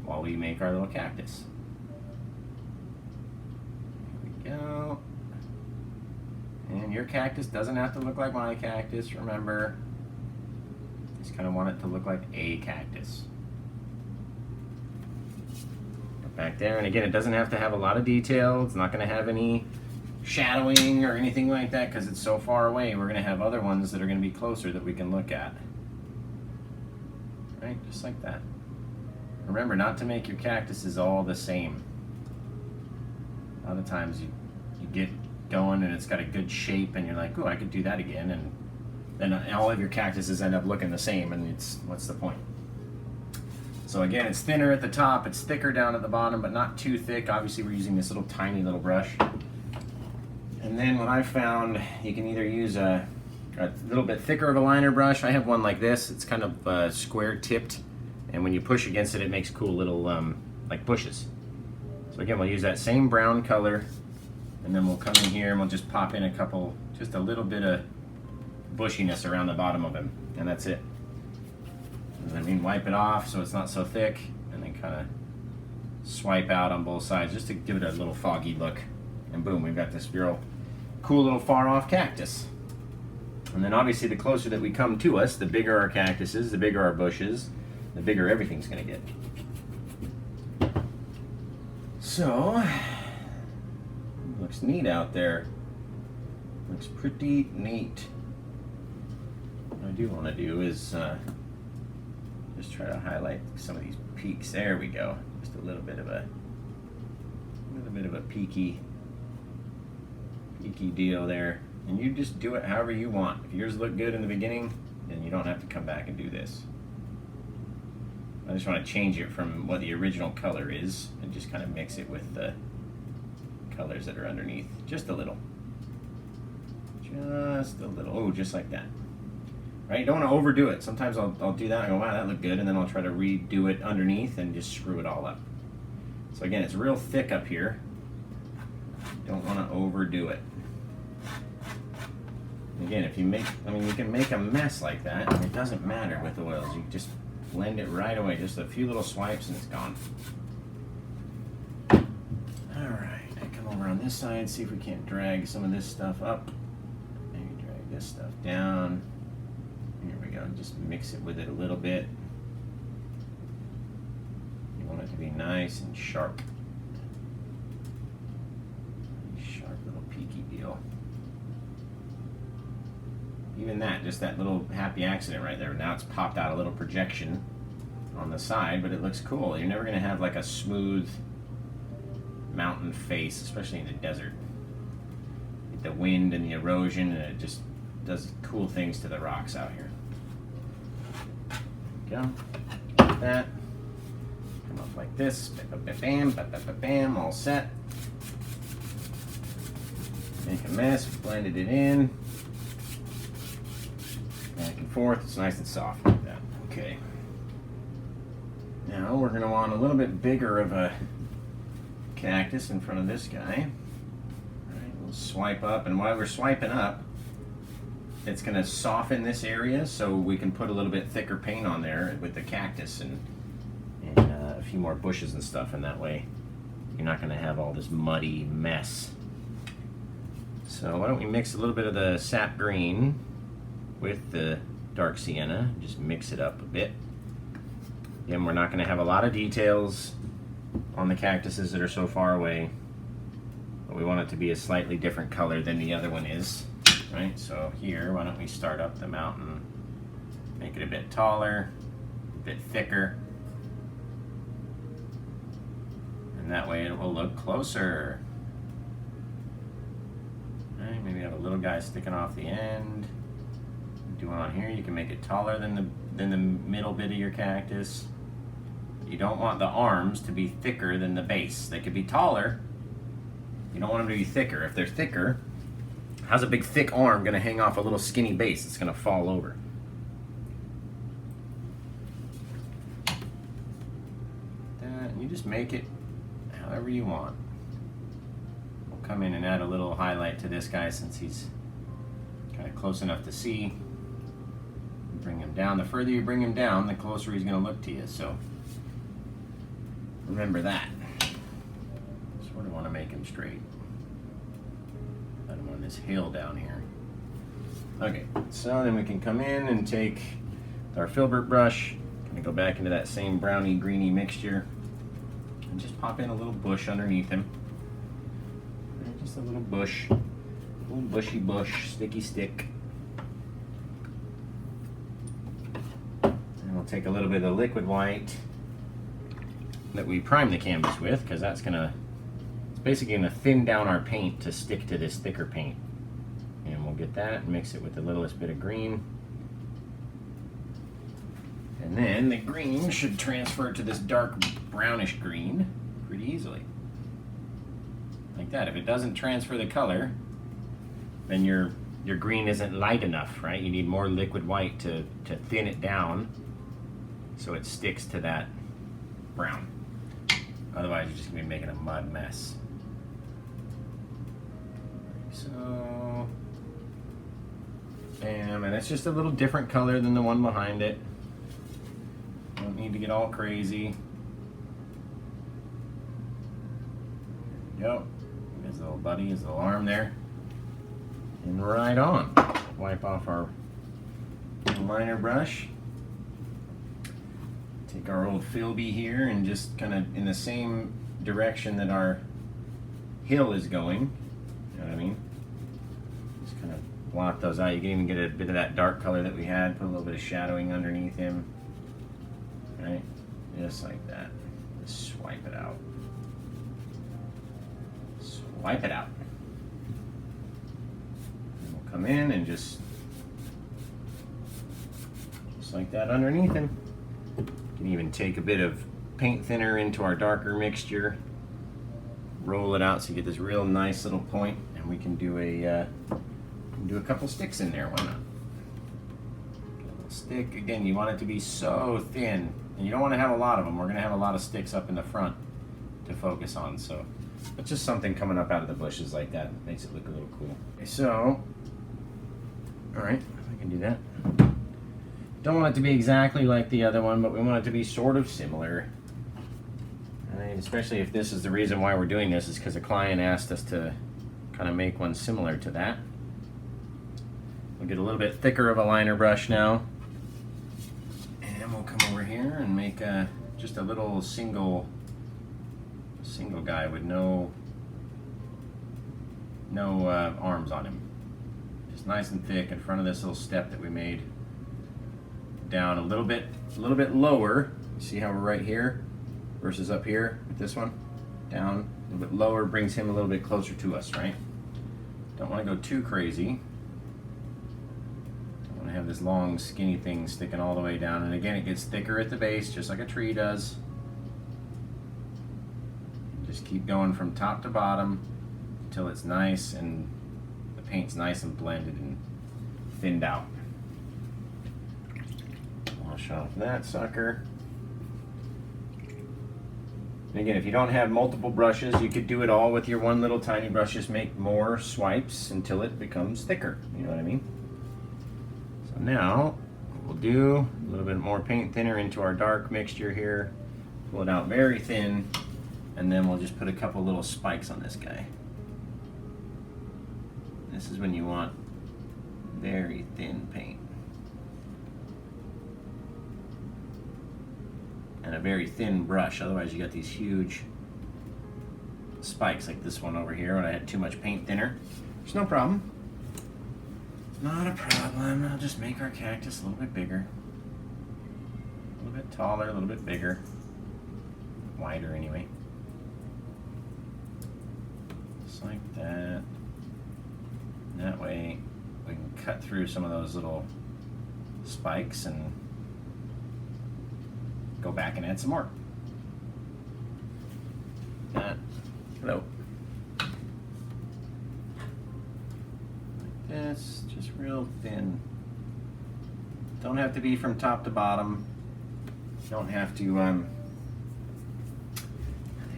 while we make our little cactus. Here we go. And your cactus doesn't have to look like my cactus, remember. Just kind of want it to look like a cactus. Back there, and again, it doesn't have to have a lot of detail. It's not going to have any shadowing or anything like that because it's so far away. We're going to have other ones that are going to be closer that we can look at. Right, just like that. Remember not to make your cactuses all the same. A lot of times you get going and it's got a good shape and you're like, oh, I could do that again, and then all of your cactuses end up looking the same, and it's, what's the point? So again, it's thinner at the top, it's thicker down at the bottom, but not too thick. Obviously we're using this little tiny little brush. And then what I found, you can either use a little bit thicker of a liner brush. I have one like this. It's kind of square tipped, and when you push against it, it makes cool little like bushes. So again, we'll use that same brown color, and then we'll come in here and we'll just pop in a couple, just a little bit of bushiness around the bottom of him, and that's it. And then wipe it off so it's not so thick, and then kind of swipe out on both sides just to give it a little foggy look. And boom, we've got this real cool little far off cactus. And then obviously the closer that we come to us, the bigger our cactuses, the bigger our bushes, the bigger everything's gonna get. So, looks neat out there. Looks pretty neat. What I do want to do is just try to highlight some of these peaks. There we go. Just a little bit of a peaky deal there. And you just do it however you want. If yours look good in the beginning, then you don't have to come back and do this. I just want to change it from what the original color is and just kind of mix it with the colors that are underneath. Just a little. Just a little. Oh, just like that. Right? You don't want to overdo it. Sometimes I'll do that and go, wow, that looked good, and then I'll try to redo it underneath and just screw it all up. So again, it's real thick up here. Don't want to overdo it. Again, if you make, you can make a mess like that, and it doesn't matter with oils. You just blend it right away. Just a few little swipes and it's gone. Alright, I come over on this side, see if we can't drag some of this stuff up. Maybe drag this stuff down. Here we go, just mix it with it a little bit. You want it to be nice and sharp. Sharp little peaky deal. Even that, just that little happy accident right there. Now it's popped out a little projection on the side, but it looks cool. You're never going to have like a smooth mountain face, especially in the desert. Get the wind and the erosion, and it just does cool things to the rocks out here. Go. Like that. Come up like this. Bam, bam, bam, bam, all set. Make a mess, blended it in. Back and forth, it's nice and soft like that. Okay. Now we're going to want a little bit bigger of a cactus in front of this guy. Alright, we'll swipe up, and while we're swiping up, it's going to soften this area so we can put a little bit thicker paint on there with the cactus and a few more bushes and stuff, and that way you're not going to have all this muddy mess. So why don't we mix a little bit of the sap green with the dark sienna, just mix it up a bit. Again, we're not going to have a lot of details on the cactuses that are so far away, but we want it to be a slightly different color than the other one is, right? So here, why don't we start up the mountain Make it a bit taller, a bit thicker. And that way it will look closer. Right, maybe have a little guy sticking off the end. Do one on here, you can make it taller than the middle bit of your cactus. You don't want the arms to be thicker than the base. They could be taller. You don't want them to be thicker. If they're thicker, how's a big thick arm going to hang off a little skinny base? It's going to fall over. And you just make it however you want. We'll come in and add a little highlight to this guy since he's kind of close enough to see. Bring him down. The further you bring him down, the closer he's going to look to you. So remember that. Sort of want to make him straight. Let him on this hill down here. Okay, so then we can come in and take our filbert brush, kind of go back into that same browny greeny mixture, and just pop in a little bush underneath him. And just a little bush, a little bushy bush, sticky stick. And we'll take a little bit of liquid white that we prime the canvas with, because that's gonna, it's basically gonna thin down our paint to stick to this thicker paint. And we'll get that and mix it with the littlest bit of green. And then the green should transfer to this dark brownish green pretty easily. Like that. If it doesn't transfer the color, then your green isn't light enough, right? You need more liquid white to thin it down so it sticks to that brown. Otherwise, you're just gonna be making a mud mess. So, bam, and it's just a little different color than the one behind it. Don't need to get all crazy. There we go. His little buddy, his little arm there. And right on. Wipe off our liner brush. Take our old Philby here and just kind of in the same direction that our hill is going. You know what I mean? Just kind of block those out. You can even get a bit of that dark color that we had. Put a little bit of shadowing underneath him. Right? Just like that. Just swipe it out. Swipe it out. And we'll come in and just like that underneath him. You can even take a bit of paint thinner into our darker mixture, roll it out so you get this real nice little point, and we can do a couple sticks in there. Why not? Get a little stick. Again, you want it to be so thin, and you don't want to have a lot of them. We're going to have a lot of sticks up in the front to focus on, so but just something coming up out of the bushes like that makes it look a little cool. Okay, so, all right, I can do that. Don't want it to be exactly like the other one, but we want it to be sort of similar. And especially if this is the reason why we're doing this, is because a client asked us to kind of make one similar to that. We'll get a little bit thicker of a liner brush now. And we'll come over here and make just a little single guy with no arms on him. Just nice and thick in front of this little step that we made. Down a little bit lower. See how we're right here versus up here with this one? Down a little bit lower brings him a little bit closer to us, right? Don't want to go too crazy. Don't want to have this long skinny thing sticking all the way down. And again, it gets thicker at the base just like a tree does. Just keep going from top to bottom until it's nice and the paint's nice and blended and thinned out. Wash off that sucker. And again, if you don't have multiple brushes, you could do it all with your one little tiny brush. Just make more swipes until it becomes thicker. You know what I mean? So now we'll do a little bit more paint thinner into our dark mixture here. Pull it out very thin, and then we'll just put a couple little spikes on this guy. This is when you want very thin paint. And a very thin brush, otherwise you got these huge spikes like this one over here when I had too much paint thinner. It's no problem. Not a problem. I'll just make our cactus a little bit bigger. little bit taller, a little bit bigger, wider anyway. Just like that. And that way we can cut through some of those little spikes and go back and add some more. That. Hello. Like this, just real thin. Don't have to be from top to bottom. Don't have to, they're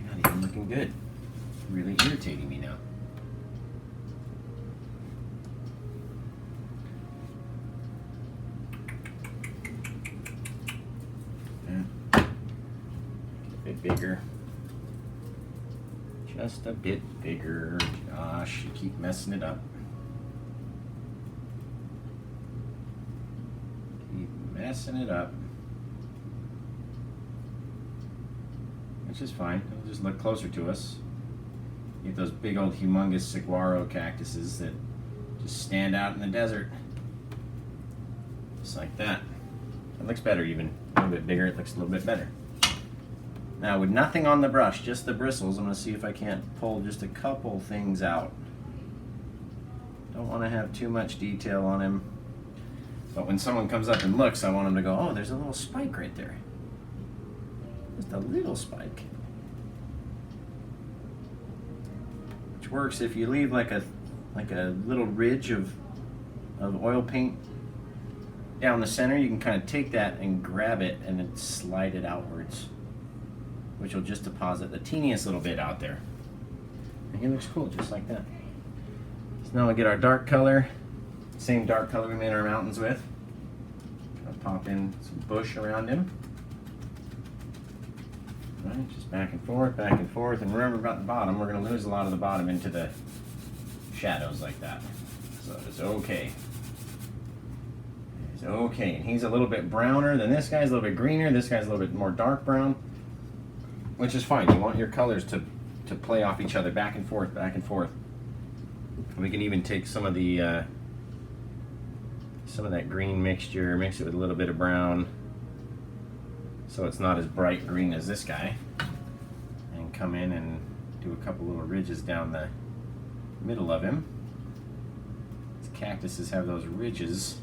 not even looking good. Really irritating me now. A bit bigger. Just a bit bigger. Gosh, you keep messing it up. Keep messing it up. Which is fine. It'll just look closer to us. Get those big old humongous saguaro cactuses that just stand out in the desert. Just like that. It looks better even. A little bit bigger, it looks a little bit better. Now with nothing on the brush, just the bristles, I'm going to see if I can't pull just a couple things out. Don't want to have too much detail on him. But when someone comes up and looks, I want them to go, oh, there's a little spike right there. Just a little spike. Which works if you leave like a little ridge of oil paint down the center. You can kind of take that and grab it and then slide it outwards, which will just deposit the teeniest little bit out there. And he looks cool just like that. So now we get our dark color, same dark color we made our mountains with. I'll pop in some bush around him. Right, just back and forth, and remember about the bottom, we're going to lose a lot of the bottom into the shadows like that. So it's okay. It's okay, and he's a little bit browner than this guy's, a little bit greener, this guy's a little bit more dark brown, which is fine. You want your colors to play off each other, back and forth, back and forth. And we can even take some of the some of that green mixture, mix it with a little bit of brown, so it's not as bright green as this guy, and come in and do a couple little ridges down the middle of him. These cactuses have those ridges.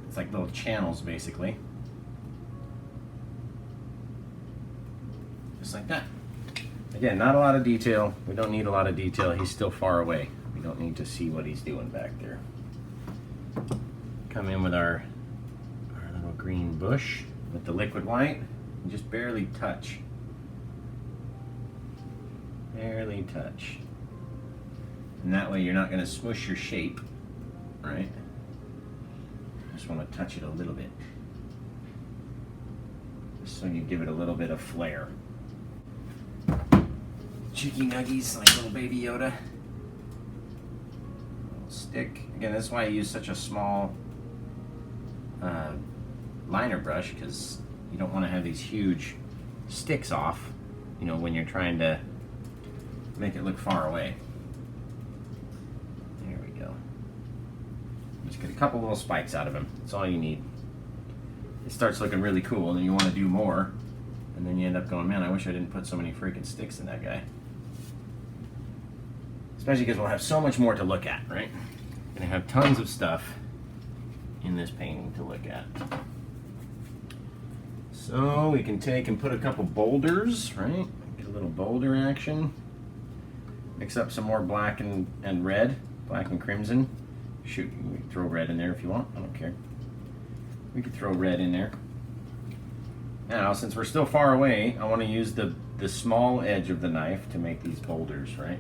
It's like little channels basically. Just like that. Again, not a lot of detail. We don't need a lot of detail. He's still far away. We don't need to see what he's doing back there. Come in with our little green bush with the liquid white and just barely touch. Barely touch. And that way you're not going to smush your shape, right? Just want to touch it a little bit. Just so you give it a little bit of flair. Cheeky nuggies like little baby Yoda. Little stick. Again, this is why I use such a small liner brush, because you don't want to have these huge sticks off, you know, when you're trying to make it look far away. There we go. Just get a couple little spikes out of him. That's all you need. It starts looking really cool, and then you want to do more, and then you end up going, man, I wish I didn't put so many freaking sticks in that guy. Especially because we'll have so much more to look at, right? We're gonna have tons of stuff in this painting to look at. So we can take and put a couple boulders, right? Get a little boulder action. Mix up some more black and red, black and crimson. Shoot, we can throw red in there if you want, I don't care. We could throw red in there. Now, since we're still far away, I want to use the small edge of the knife to make these boulders, right?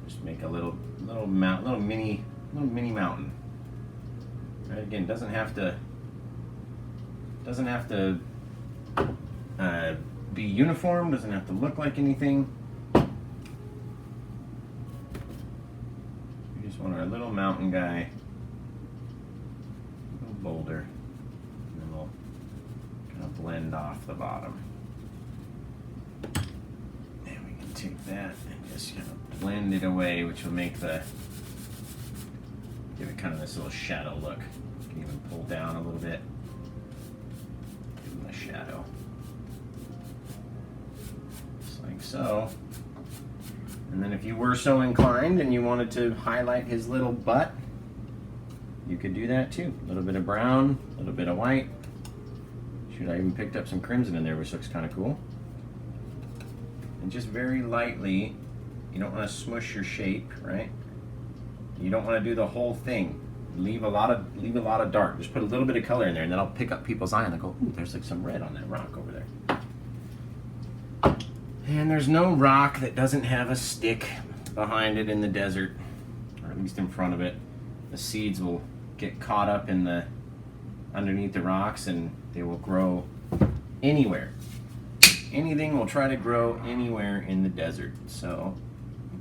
Just make a little mini mountain. Right? Again, doesn't have to be uniform. Doesn't have to look like anything. We just want our little mountain guy, little boulder, and then we'll kind of blend off the bottom. And we can take that and just kind of blend it away, which will make give it kind of this little shadow look. You can even pull down a little bit. shadow. Just like so. And then if you were so inclined and you wanted to highlight his little butt, you could do that too. A little bit of brown, a little bit of white. Shoot, I even picked up some crimson in there, which looks kind of cool. And just very lightly, you don't want to smush your shape, right? You don't want to do the whole thing. Leave a lot of dark. Just put a little bit of color in there, and then I'll pick up people's eye and they'll go, ooh, there's like some red on that rock over there. And there's no rock that doesn't have a stick behind it in the desert, or at least in front of it. The seeds will get caught up in the underneath the rocks, and they will grow anywhere. Anything will try to grow anywhere in the desert. So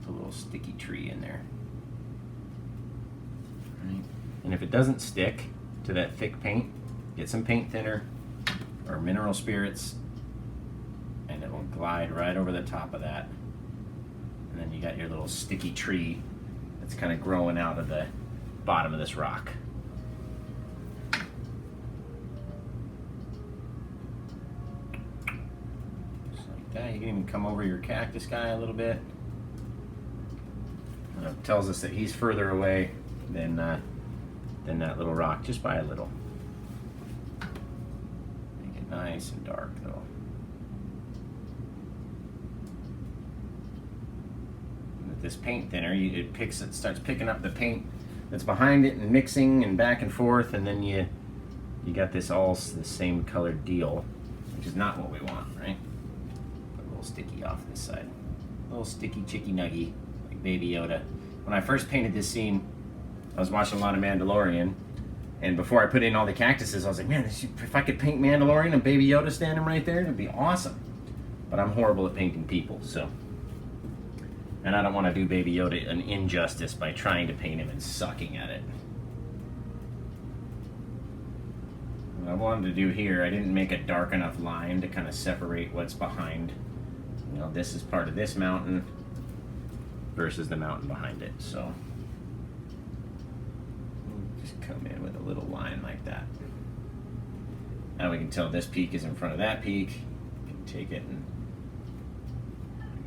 put a little sticky tree in there. Right. And if it doesn't stick to that thick paint, get some paint thinner or mineral spirits, and it will glide right over the top of that. And then you got your little sticky tree that's kind of growing out of the bottom of this rock. Just like that. You can even come over your cactus guy a little bit. It tells us that he's further away than that little rock, just by a little. Make it nice and dark though. With this paint thinner, it starts picking up the paint that's behind it and mixing and back and forth, and then you got this all the same colored deal, which is not what we want, right? Put a little sticky off this side. A little sticky chicky nuggy, like Baby Yoda. When I first painted this scene, I was watching a lot of Mandalorian, and before I put in all the cactuses, I was like, man, if I could paint Mandalorian and Baby Yoda standing right there, it'd be awesome. But I'm horrible at painting people, so. And I don't want to do Baby Yoda an injustice by trying to paint him and sucking at it. What I wanted to do here, I didn't make a dark enough line to kind of separate what's behind. You know, this is part of this mountain versus the mountain behind it, so. Just come in with a little line like that. Now we can tell this peak is in front of that peak. You can take it and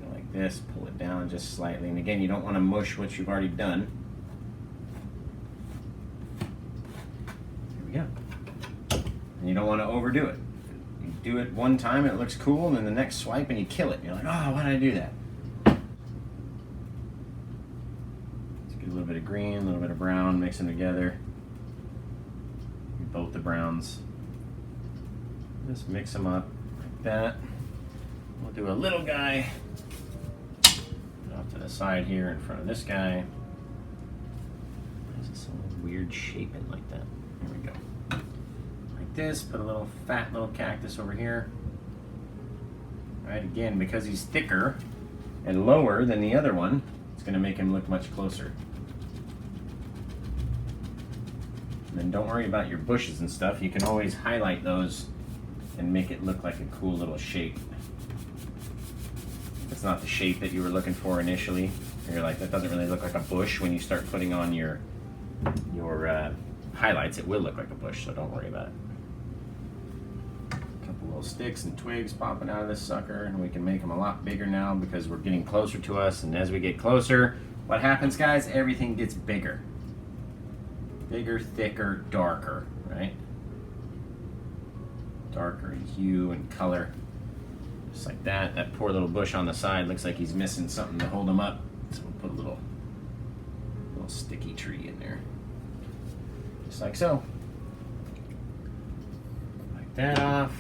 go like this, pull it down just slightly. And again, you don't want to mush what you've already done. Here we go. And you don't want to overdo it. You do it one time and it looks cool, and then the next swipe and you kill it. And you're like, oh, why did I do that? Let's get a little bit of green, a little bit of brown, mix them together. Both the browns. Just mix them up like that. We'll do a little guy off to the side here in front of this guy. Why is this some weird shaping like that? There we go. Like this, put a little fat little cactus over here. All right, again, because he's thicker and lower than the other one, it's going to make him look much closer. And then don't worry about your bushes and stuff. You can always highlight those and make it look like a cool little shape. If it's not the shape that you were looking for initially, and you're like, that doesn't really look like a bush, when you start putting on your highlights, it will look like a bush, so don't worry about it. A couple little sticks and twigs popping out of this sucker, and we can make them a lot bigger now because we're getting closer to us, and as we get closer, what happens, guys? Everything gets bigger. Bigger, thicker, darker, right? Darker in hue and color. Just like that. That poor little bush on the side looks like he's missing something to hold him up. So we'll put a little sticky tree in there. Just like so. Wipe that off.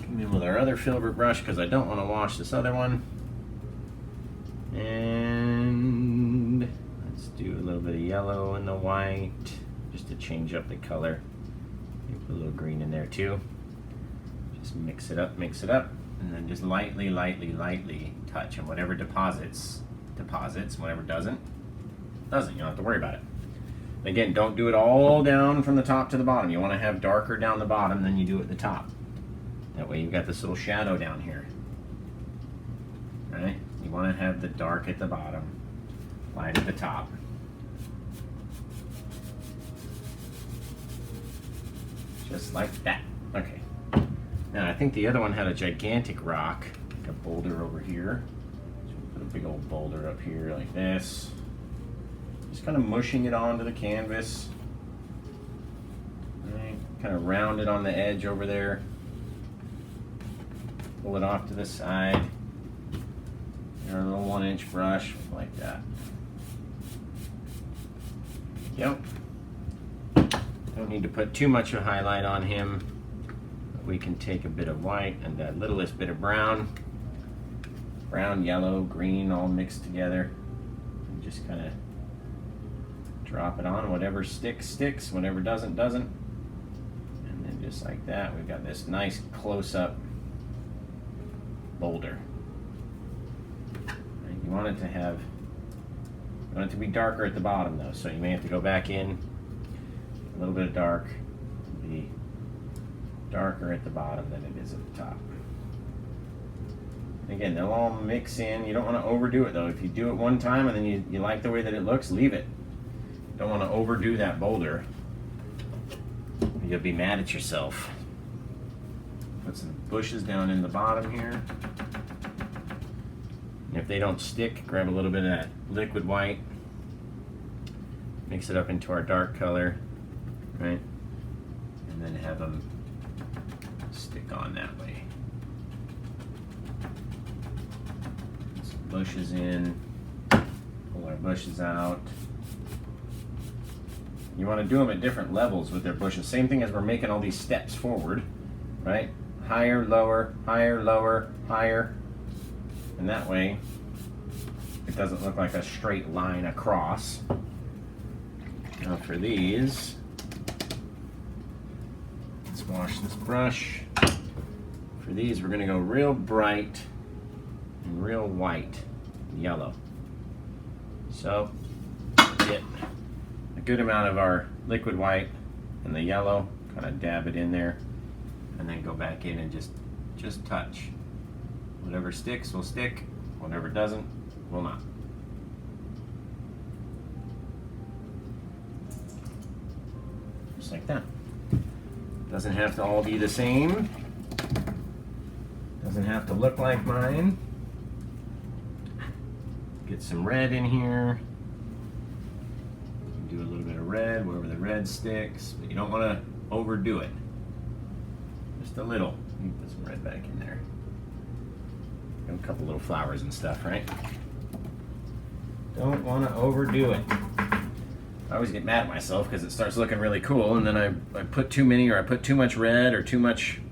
Come in with our other filbert brush because I don't want to wash this other one. And let's do a little bit of yellow and the white just to change up the color. Maybe put a little green in there too. Just mix it up, and then just lightly, lightly, lightly touch. And whatever deposits, whatever doesn't. You don't have to worry about it. Again, don't do it all down from the top to the bottom. You want to have darker down the bottom than you do at the top. That way you've got this little shadow down here. Right? You want to have the dark at the bottom, light at the top. Just like that. Okay. Now I think the other one had a gigantic rock, like a boulder over here. So we'll put a big old boulder up here like this. Just kind of mushing it onto the canvas. Right, kind of round it on the edge over there. Pull it off to the side. Our little 1-inch brush, like that. Yep. Don't need to put too much of highlight on him. But we can take a bit of white and that littlest bit of brown. Brown, yellow, green, all mixed together. And just kind of drop it on. Whatever sticks, sticks. Whatever doesn't, doesn't. And then just like that, we've got this nice close-up boulder. And you want it to have, you want it to be darker at the bottom though, so you may have to go back in a little bit of dark, be darker at the bottom than it is at the top. Again, they'll all mix in. You don't want to overdo it though. If you do it one time and then you like the way that it looks, leave it. You don't want to overdo that boulder. You'll be mad at yourself. Put some bushes down in the bottom here. And if they don't stick, grab a little bit of that liquid white, mix it up into our dark color, right? And then have them stick on that way. Put some bushes in, pull our bushes out. You want to do them at different levels with their bushes. Same thing as we're making all these steps forward, right? Higher, lower, higher. And that way, it doesn't look like a straight line across. Now for these, let's wash this brush. For these, we're gonna go real bright and real white, yellow. So, get a good amount of our liquid white and the yellow, kind of dab it in there, and then go back in and just touch. Whatever sticks will stick, whatever doesn't will not. Just like that. Doesn't have to all be the same. Doesn't have to look like mine. Get some red in here. Do a little bit of red wherever the red sticks, but you don't want to overdo it. Just a little. You can put some red back in there. A couple little flowers and stuff, right? Don't want to overdo it. I always get mad at myself because it starts looking really cool, and then I put too many, or I put too much red, or too much,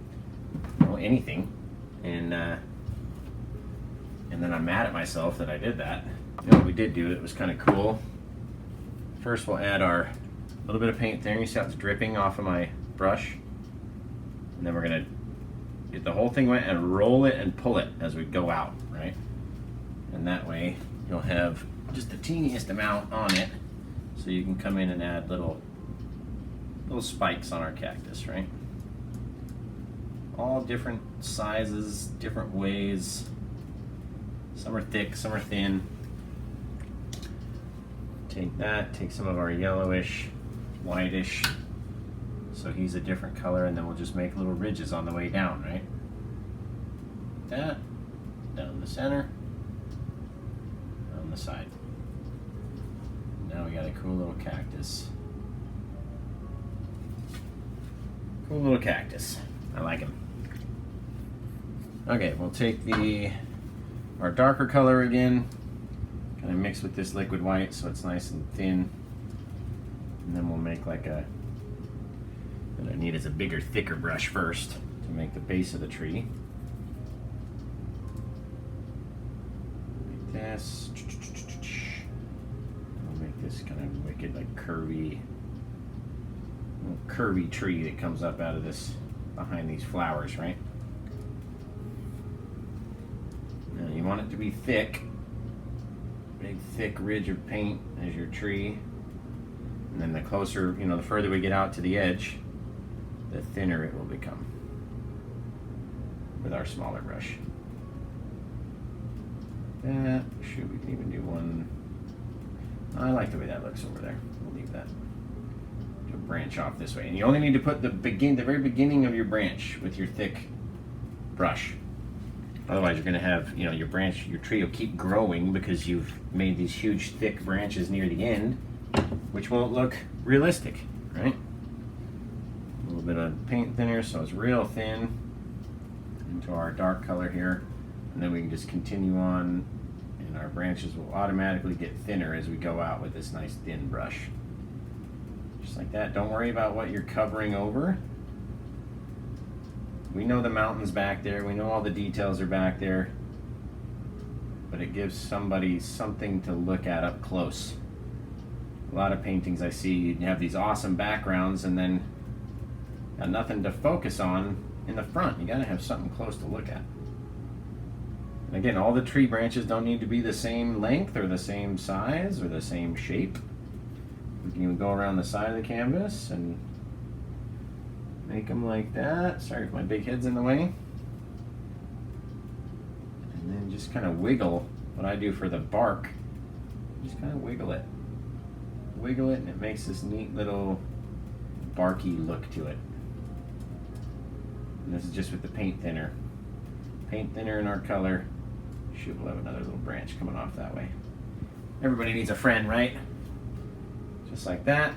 well, anything, and then I'm mad at myself that I did that. You know what we did do? It was kind of cool. First, we'll add our little bit of paint there. You see how it's dripping off of my brush, and then we're gonna get the whole thing wet and roll it and pull it as we go out, right? And that way you'll have just the teeniest amount on it, so you can come in and add little spikes on our cactus, right? All different sizes, different ways. Some are thick, some are thin. Take that, take some of our yellowish, whitish, so he's a different color, and then we'll just make little ridges on the way down, right? That, down the center, on the side. Now we got a cool little cactus. Cool little cactus. I like him. Okay, we'll take our darker color again, kind of mix with this liquid white so it's nice and thin, and then we'll make like a, what I need is a bigger, thicker brush first to make the base of the tree. Like this. We'll make this kind of wicked, like curvy tree that comes up out of this, behind these flowers, right? Now you want it to be thick, big thick ridge of paint as your tree, and then the closer, the further we get out to the edge, the thinner it will become with our smaller brush. That, shoot, we can even do one. I like the way that looks over there. We'll leave that. To branch off this way, and you only need to put the very beginning of your branch with your thick brush. Otherwise, you're going to have, your tree will keep growing because you've made these huge, thick branches near the end, which won't look realistic, right? A little bit of paint thinner so it's real thin into our dark color here, and then we can just continue on, and our branches will automatically get thinner as we go out with this nice thin brush. Just like that. Don't worry about what you're covering over. We know the mountain's back there, we know all the details are back there, but it gives somebody something to look at up close. A lot of paintings I see, you have these awesome backgrounds and then got nothing to focus on in the front. You gotta have something close to look at. And again, all the tree branches don't need to be the same length or the same size or the same shape. We can even go around the side of the canvas and make them like that. Sorry if my big head's in the way. And then just kind of wiggle. What I do for the bark, just kind of wiggle it. Wiggle it, and it makes this neat little barky look to it. And this is just with the paint thinner. Paint thinner in our color. Shoot, we'll have another little branch coming off that way. Everybody needs a friend, right? Just like that.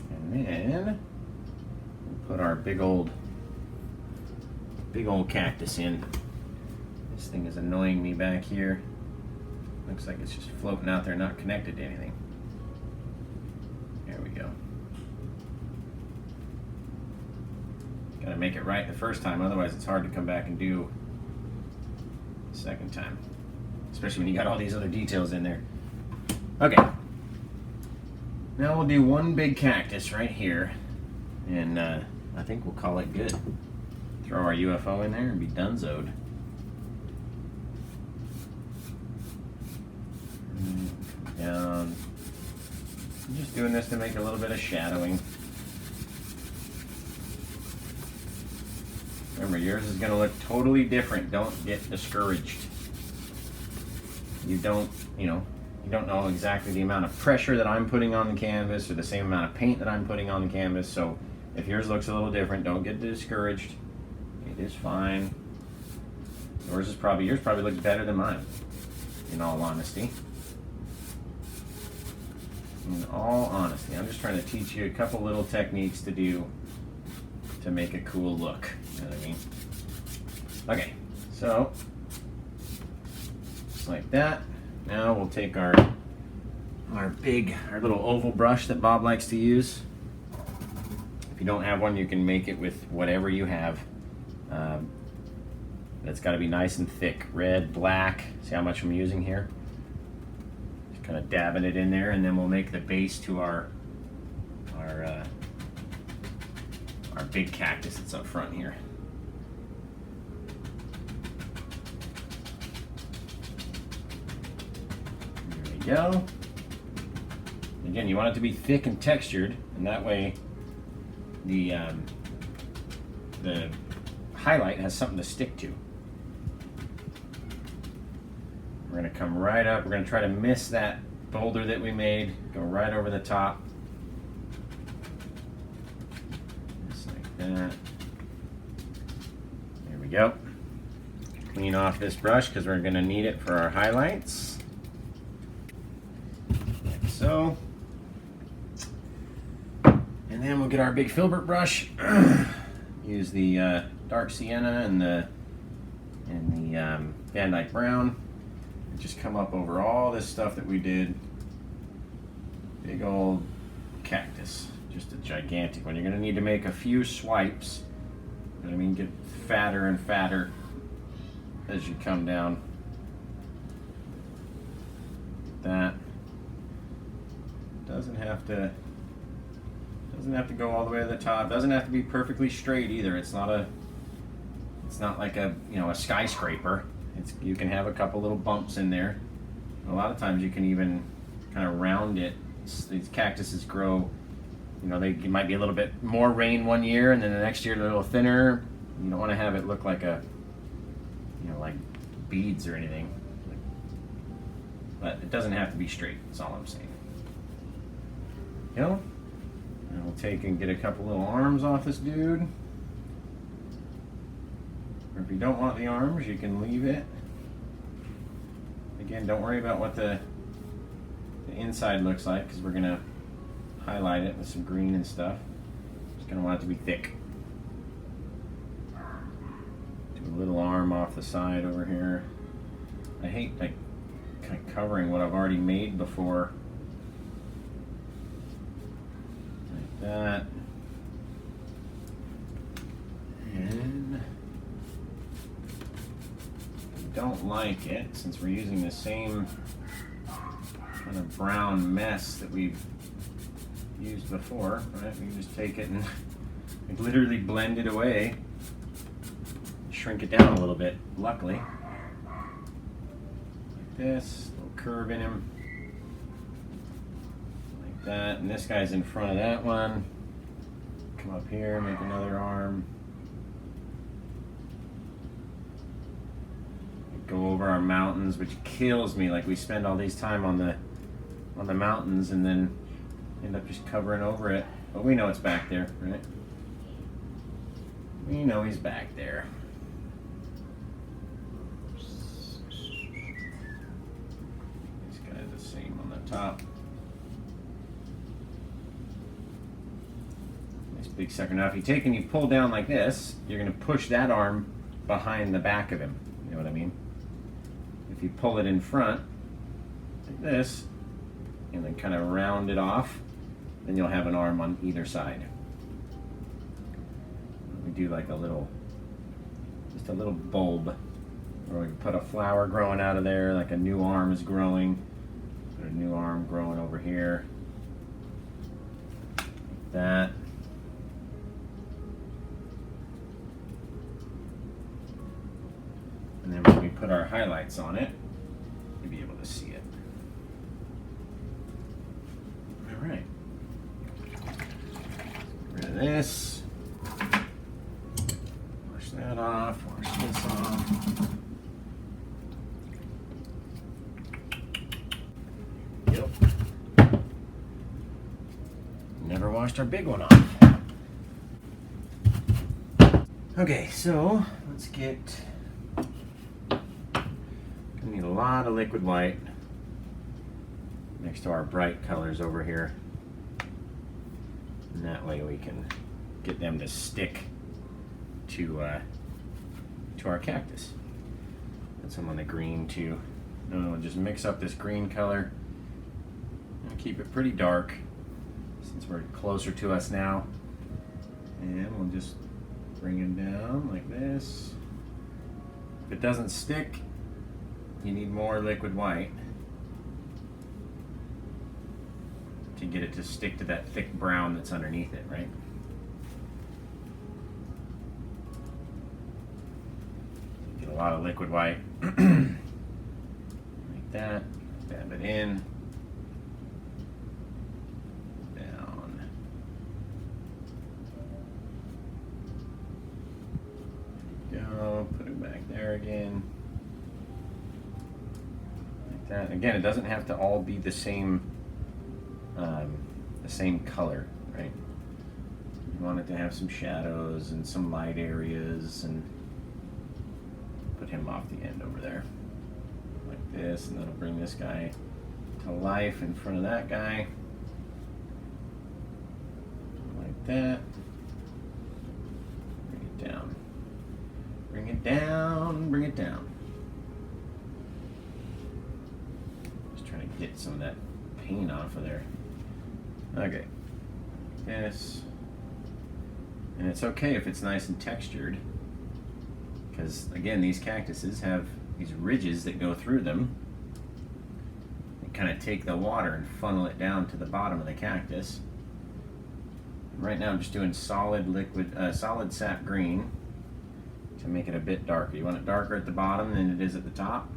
And then we'll put our big old cactus in. This thing is annoying me back here. Looks like it's just floating out there, not connected to anything. There we go. Gotta make it right the first time, otherwise it's hard to come back and do the second time. Especially when you got all these other details in there. Okay. Now we'll do one big cactus right here, and I think we'll call it good. Throw our UFO in there and be donezoed. Down. I'm just doing this to make a little bit of shadowing. Remember, yours is going to look totally different. Don't get discouraged. You don't know exactly the amount of pressure that I'm putting on the canvas or the same amount of paint that I'm putting on the canvas. So if yours looks a little different, don't get discouraged. It is fine. Yours probably looks better than mine, in all honesty. In all honesty, I'm just trying to teach you a couple little techniques to do to make a cool look. You know what I mean? Okay, so just like that. Now we'll take our little oval brush that Bob likes to use. If you don't have one, you can make it with whatever you have. It's got to be nice and thick, red, black. See how much I'm using here? Just kind of dabbing it in there, and then we'll make the base to our big cactus that's up front here. There we go. Again, you want it to be thick and textured, and that way the highlight has something to stick to. We're going to come right up. We're going to try to miss that boulder that we made. Go right over the top. Just like that. There we go. Clean off this brush because we're going to need it for our highlights. Like so. And then we'll get our big filbert brush. Use the dark sienna and the Van Dyke brown. And just come up over all this stuff that we did. Big old cactus, just a gigantic one. You're going to need to make a few swipes. You know what I mean? Get fatter and fatter as you come down. That doesn't have to go all the way to the top. Doesn't have to be perfectly straight either. It's not like a skyscraper. You can have a couple little bumps in there. A lot of times you can even kind of round it. These cactuses grow, they might be a little bit more rain one year, and then the next year they're a little thinner. You don't want to have it look like like beads or anything. But it doesn't have to be straight. That's all I'm saying. And we'll take and get a couple little arms off this dude. you don't want the arms, you can leave it. Again, don't worry about what the inside looks like, because we're going to highlight it with some green and stuff. Just going to want it to be thick. Do a little arm off the side over here. I hate like kind of covering what I've already made before. Like that. And if you don't like it, since we're using the same kind of brown mess that we've used before, right? We can just take it and literally blend it away, shrink it down a little bit, luckily. Like this, little curve in him. Like that, and this guy's in front of that one. Come up here, make another arm. Go over our mountains, which kills me. Like we spend all these time on the mountains and then end up just covering over it. But we know it's back there, right? We know he's back there. This guy's the same on the top. Nice big sucker. Now if you take and you pull down like this, you're going to push that arm behind the back of him. You know what I mean? If you pull it in front, like this, and then kind of round it off, then you'll have an arm on either side. We do like a little, just a little bulb, or we can put a flower growing out of there, like a new arm is growing. Put a new arm growing over here, like that. And then when we put our highlights on it, you'll be able to see it. All right. Get rid of this. Wash that off. Wash this off. Yep. Never washed our big one off. Okay, so let's get. We need a lot of liquid white next to our bright colors over here. And that way we can get them to stick to our cactus. Put some on the green too. No, just mix up this green color and keep it pretty dark since we're closer to us now. And we'll just bring it down like this. If it doesn't stick, you need more liquid white to get it to stick to that thick brown that's underneath it, right? Get a lot of liquid white. Like that. Dab it in. Down. Go. Put it back there again. That. Again, it doesn't have to all be the same color, right? You want it to have some shadows and some light areas, and put him off the end over there like this, and that'll bring this guy to life in front of that guy like that. Bring it down, bring it down, bring it down. Get some of that paint off of there. Okay, yes, and it's okay if it's nice and textured, because again, these cactuses have these ridges that go through them and kind of take the water and funnel it down to the bottom of the cactus. Right now I'm just doing solid liquid, solid sap green to make it a bit darker. You want it darker at the bottom than it is at the top.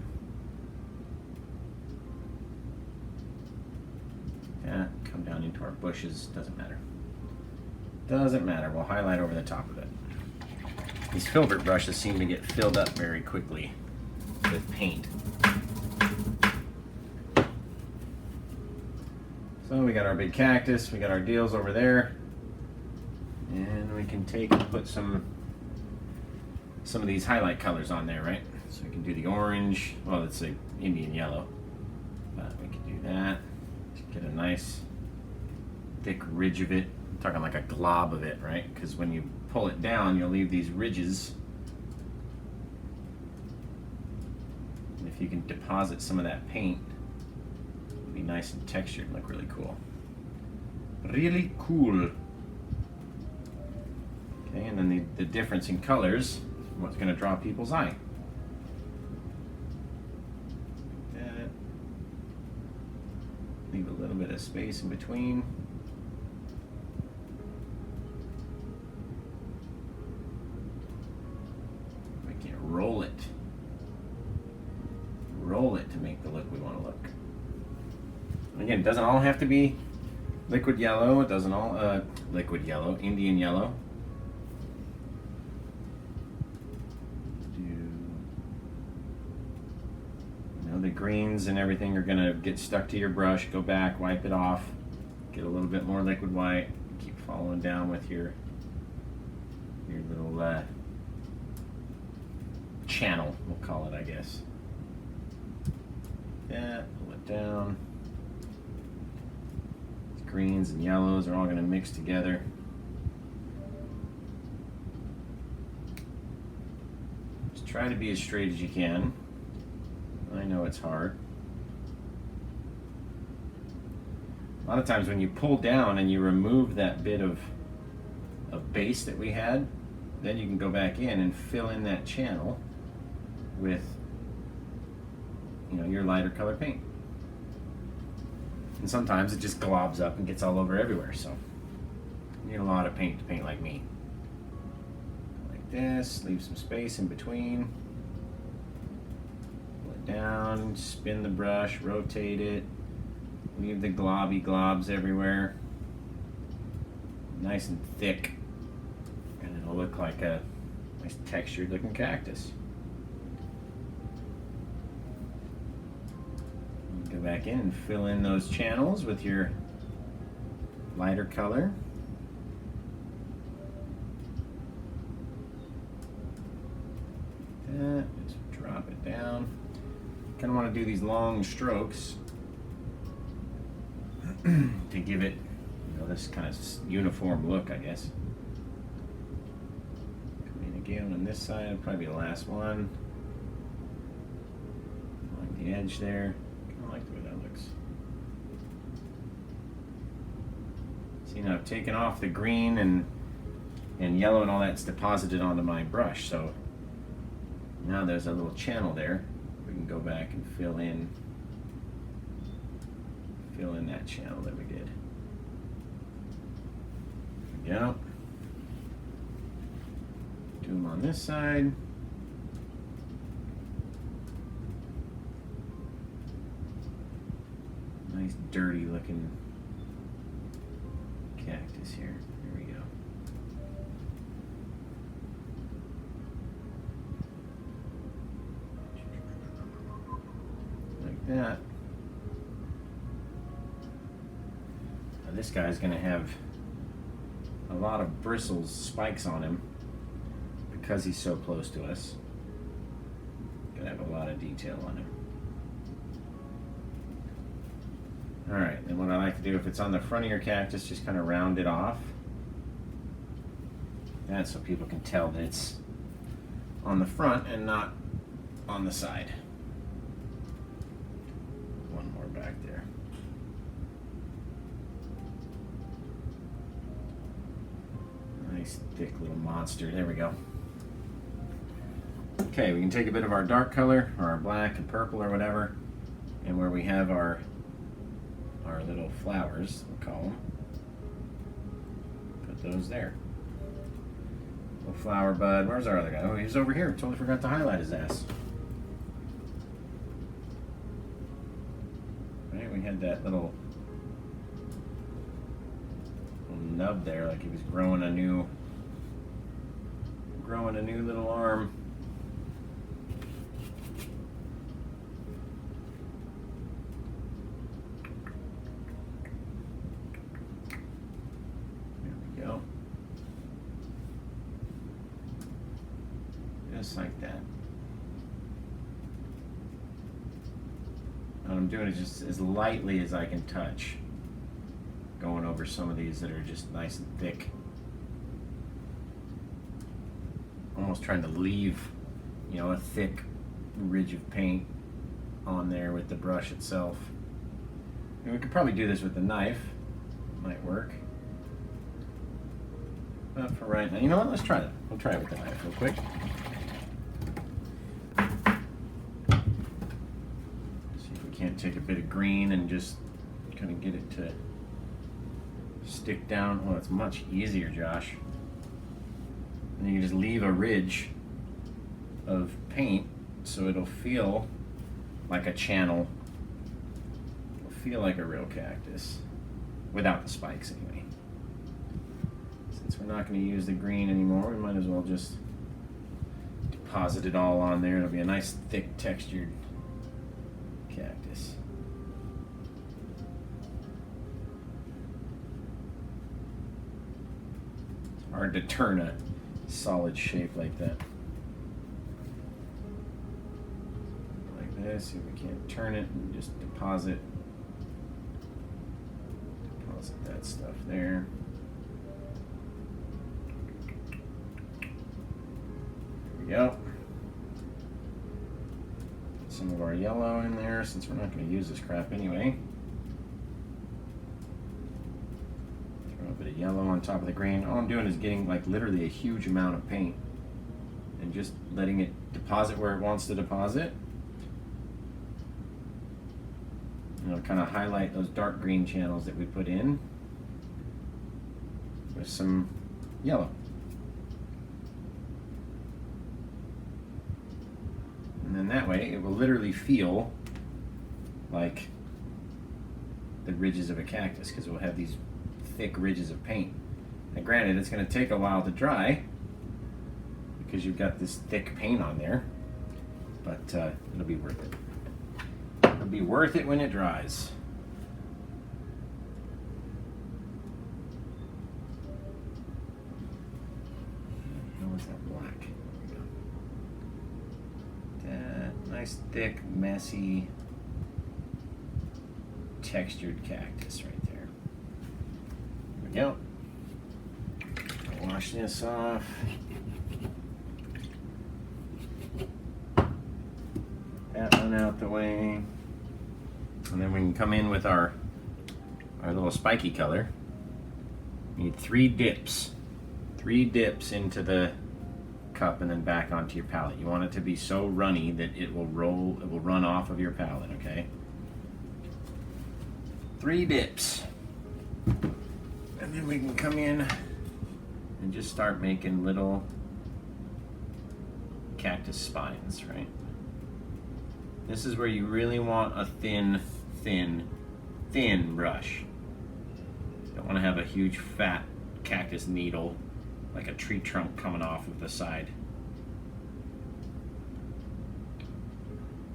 Yeah, come down into our bushes, doesn't matter. Doesn't matter, we'll highlight over the top of it. These filbert brushes seem to get filled up very quickly with paint. So we got our big cactus, we got our deals over there, and we can take and put some some of these highlight colors on there, right? So we can do the orange, well, let's say Indian yellow. But we can do that to get a nice thick ridge of it. I'm talking like a glob of it, right? Because when you pull it down, you'll leave these ridges. And if you can deposit some of that paint, it'll be nice and textured and look really cool. Really cool. Okay, and then the difference in colors, what's going to draw people's eye. Like that. Leave a little bit of space in between. We can roll it. Roll it to make the look we want to look. And again, it doesn't all have to be liquid yellow. It doesn't all liquid yellow, Indian yellow. The greens and everything are going to get stuck to your brush. Go back, wipe it off, get a little bit more liquid white, keep following down with your little channel, we'll call it, I guess. Yeah, pull it down. These greens and yellows are all going to mix together. Just try to be as straight as you can. I know it's hard. A lot of times when you pull down and you remove that bit of base that we had, then you can go back in and fill in that channel with, you know, your lighter color paint. And sometimes it just globs up and gets all over everywhere, so you need a lot of paint to paint like me. Like this, leave some space in between. Down, spin the brush, rotate it, leave the globby globs everywhere, nice and thick, and it'll look like a nice textured looking cactus. Go back in and fill in those channels with your lighter color. Like that, just drop it down. Kind of want to do these long strokes to give it, you know, this kind of uniform look, I guess. Come in again on this side, probably the last one. Along the edge there. Kind of like the way that looks. See, now I've taken off the green and yellow and all that's deposited onto my brush, so now there's a little channel there. We can go back and fill in that channel that we did. There we go. Do them on this side. Nice dirty looking cactus here. Here we go. Like that. Now this guy's going to have a lot of bristles, spikes on him because he's so close to us. Going to have a lot of detail on him. Alright, then what I like to do, if it's on the front of your cactus, just kind of round it off. That's so people can tell that it's on the front and not on the side. One more back there. Nice thick little monster. There we go. Okay, we can take a bit of our dark color, or our black and purple or whatever, and where we have our little flowers, we'll call them, put those there. Little flower bud. Where's our other guy? Oh, he's over here. Totally forgot to highlight his ass. Right, we had that little nub there, like he was growing a new little arm. what I'm doing is just as lightly as I can touch, going over some of these that are just nice and thick. Almost trying to leave, you know, a thick ridge of paint on there with the brush itself. And we could probably do this with the knife, might work. But for right now, you know what, let's try that. We'll try it with the knife real quick. See if we can't take a bit of green and just kind of get it to stick down. Oh, it's much easier, Josh. And you can just leave a ridge of paint so it'll feel like a channel. It'll feel like a real cactus without the spikes anyway. Since we're not going to use the green anymore, we might as well just deposit it all on there. It'll be a nice thick textured cactus. It's hard to turn a solid shape like that. Like this, see if we can't turn it and just deposit that stuff there. There we go. Some of our yellow in there since we're not going to use this crap anyway. Throw a bit of yellow on top of the green. All I'm doing is getting like literally a huge amount of paint and just letting it deposit where it wants to deposit. And it'll kind of highlight those dark green channels that we put in with some yellow. And then that way it will literally feel like the ridges of a cactus because it will have these thick ridges of paint. Now granted, it's going to take a while to dry because you've got this thick paint on there, but it'll be worth it. It'll be worth it when it dries. How is that black? There we go. That nice, thick, messy, textured cactus right there. There we go. I'll wash this off. That one out the way. And then we can come in with our little spiky color. You need 3 dips. 3 dips into the cup and then back onto your palette. You want it to be so runny that it will run off of your palette, okay? 3 dips. And then we can come in and just start making little cactus spines, right? This is where you really want a thin brush. You don't want to have a huge fat cactus needle like a tree trunk coming off of the side.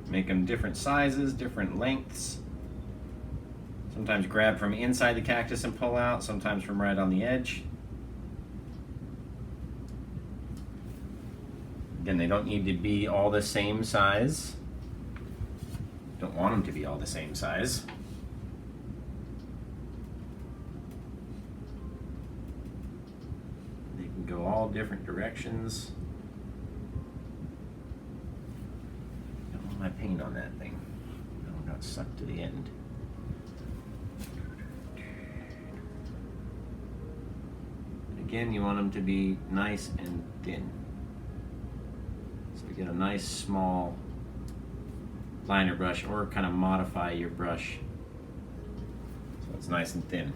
Make them different sizes, different lengths. Sometimes grab from inside the cactus and pull out, sometimes from right on the edge. Again, they don't need to be all the same size. Don't want them to be all the same size. They can go all different directions. Don't want my paint on that thing. That one got sucked to the end. Again, you want them to be nice and thin. So you get a nice small liner brush, or kind of modify your brush so it's nice and thin.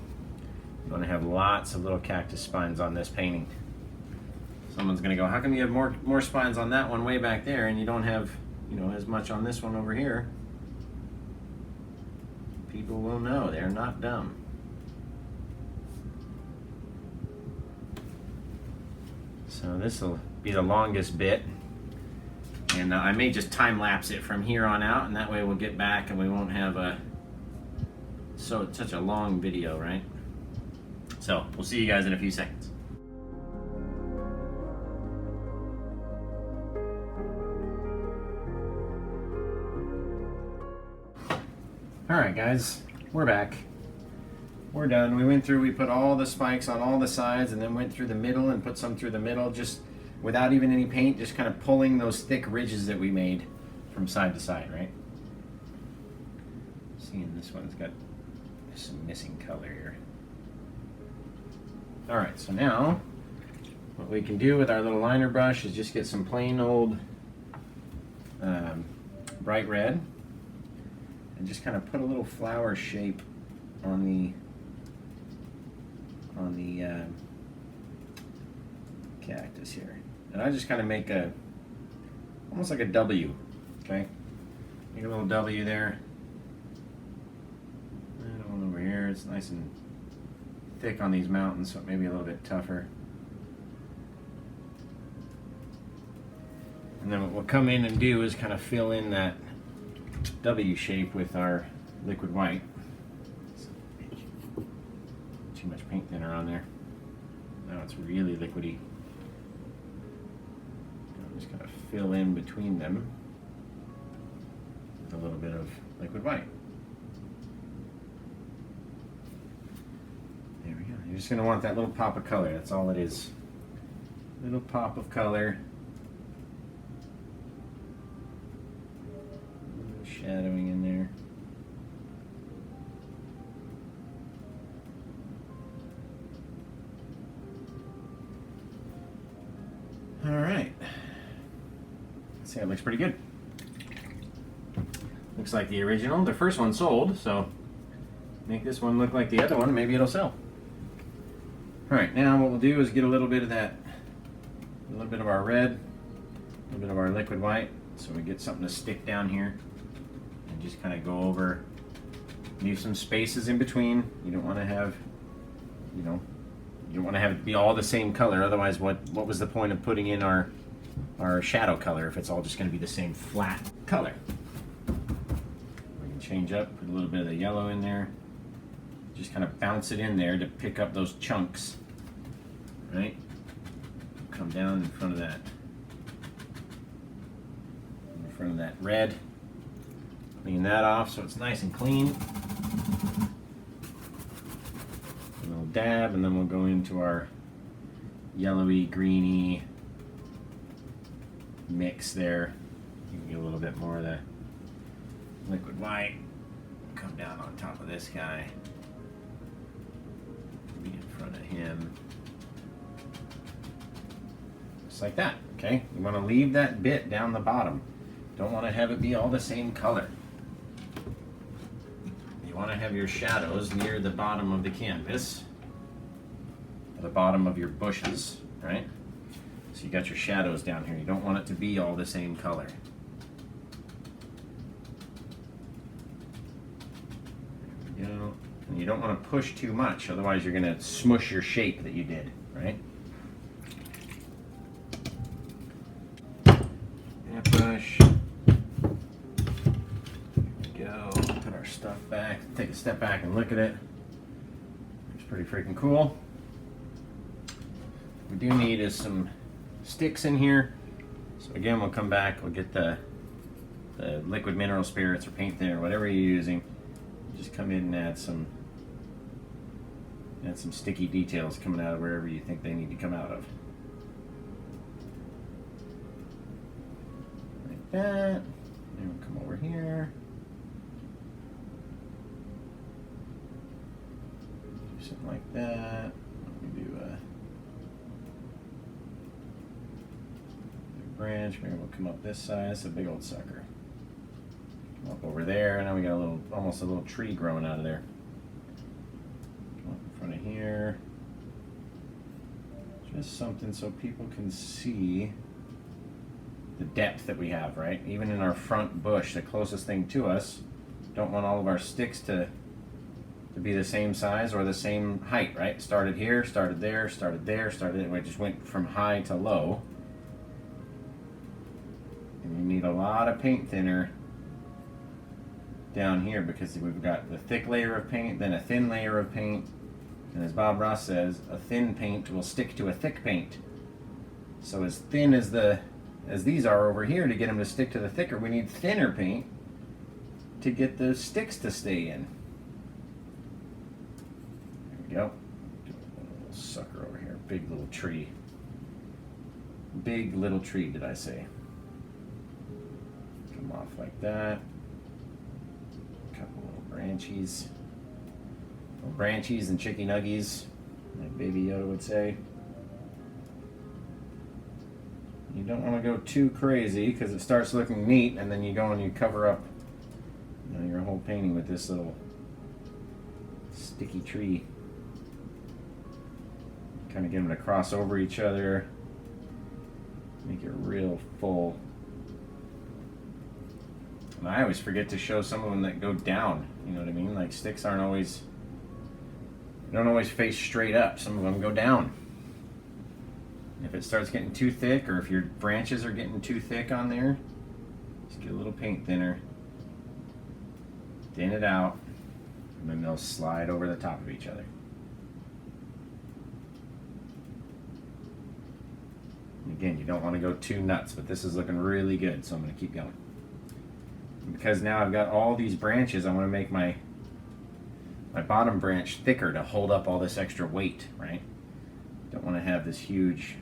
You want to have lots of little cactus spines on this painting. Someone's going to go, how come you have more spines on that one way back there and you don't have, you know, as much on this one over here? People will know. They're not dumb. So this will be the longest bit. And I may just time lapse it from here on out, and that way we'll get back and we won't have such a long video, right? So we'll see you guys in a few seconds. Alright guys, we're back. We're done. We went through, we put all the spikes on all the sides and then went through the middle and put some through the middle, just without even any paint, just kind of pulling those thick ridges that we made from side to side, right? Seeing this one's got some missing color here. Alright, so now what we can do with our little liner brush is just get some plain old bright red and just kind of put a little flower shape on the cactus here. And I just kind of make a, almost like a W, okay? Make a little W there. And one over here. It's nice and thick on these mountains, so it may be a little bit tougher. And then what we'll come in and do is kind of fill in that W shape with our liquid white. Too much paint thinner on there. Now it's really liquidy. I'll just kind of fill in between them with a little bit of liquid white. There we go. You're just going to want that little pop of color. That's all it is. Little pop of color. Shadowing in there. All right. Let's see, it looks pretty good. Looks like the original. The first one sold, so make this one look like the other one. Maybe it'll sell. All right, now what we'll do is get a little bit of that, a little bit of our red, a little bit of our liquid white, so we get something to stick down here. Just kind of go over, leave some spaces in between. You don't want to have, you don't want to have it be all the same color. Otherwise, what was the point of putting in our shadow color if it's all just going to be the same flat color? We can change up, put a little bit of the yellow in there. Just kind of bounce it in there to pick up those chunks, right? Come down in front of that red. Clean that off so it's nice and clean. A little dab, and then we'll go into our yellowy, greeny mix there. You can get a little bit more of the liquid white. Come down on top of this guy. Be in front of him. Just like that, okay? You want to leave that bit down the bottom. Don't want to have it be all the same color. You want to have your shadows near the bottom of the canvas, the bottom of your bushes, right? So you got your shadows down here. You don't want it to be all the same color. There we go. And you don't want to push too much, otherwise you're going to smush your shape that you did, right? And push. Stuff back, take a step back and look at it. It's pretty freaking cool. What we do need is some sticks in here. So again, we'll come back, we'll get the liquid mineral spirits or paint thinner, whatever you're using. Just come in and add some sticky details coming out of wherever you think they need to come out of. Like that. And we'll come over here. Something like that. We do a branch. Maybe we'll come up this side. It's a big old sucker. Come up over there. Now we got a little, almost a little tree growing out of there. Come up in front of here. Just something so people can see the depth that we have, right? Even in our front bush, the closest thing to us, don't want all of our sticks to be the same size or the same height, right? Started here, started there, started there, started there. We just went from high to low. And you need a lot of paint thinner down here because we've got the thick layer of paint, then a thin layer of paint. And as Bob Ross says, a thin paint will stick to a thick paint. So as thin as these are over here, to get them to stick to the thicker, we need thinner paint to get the sticks to stay in. There we go. Little sucker over here. Big little tree. Big little tree, did I say? Come off like that. A couple little branchies. Little branchies and chicky nuggies, like Baby Yoda would say. You don't want to go too crazy because it starts looking neat, and then you go and you cover up, you know, your whole painting with this little sticky tree. Kind of get them to cross over each other, make it real full. And I always forget to show some of them that go down. You know what I mean? Like sticks don't always face straight up. Some of them go down. If it starts getting too thick, or if your branches are getting too thick on there, just get a little paint thinner, thin it out, and then they'll slide over the top of each other. And again, you don't want to go too nuts, but this is looking really good, so I'm going to keep going. Because now I've got all these branches, I want to make my bottom branch thicker to hold up all this extra weight, right? Don't want to have this huge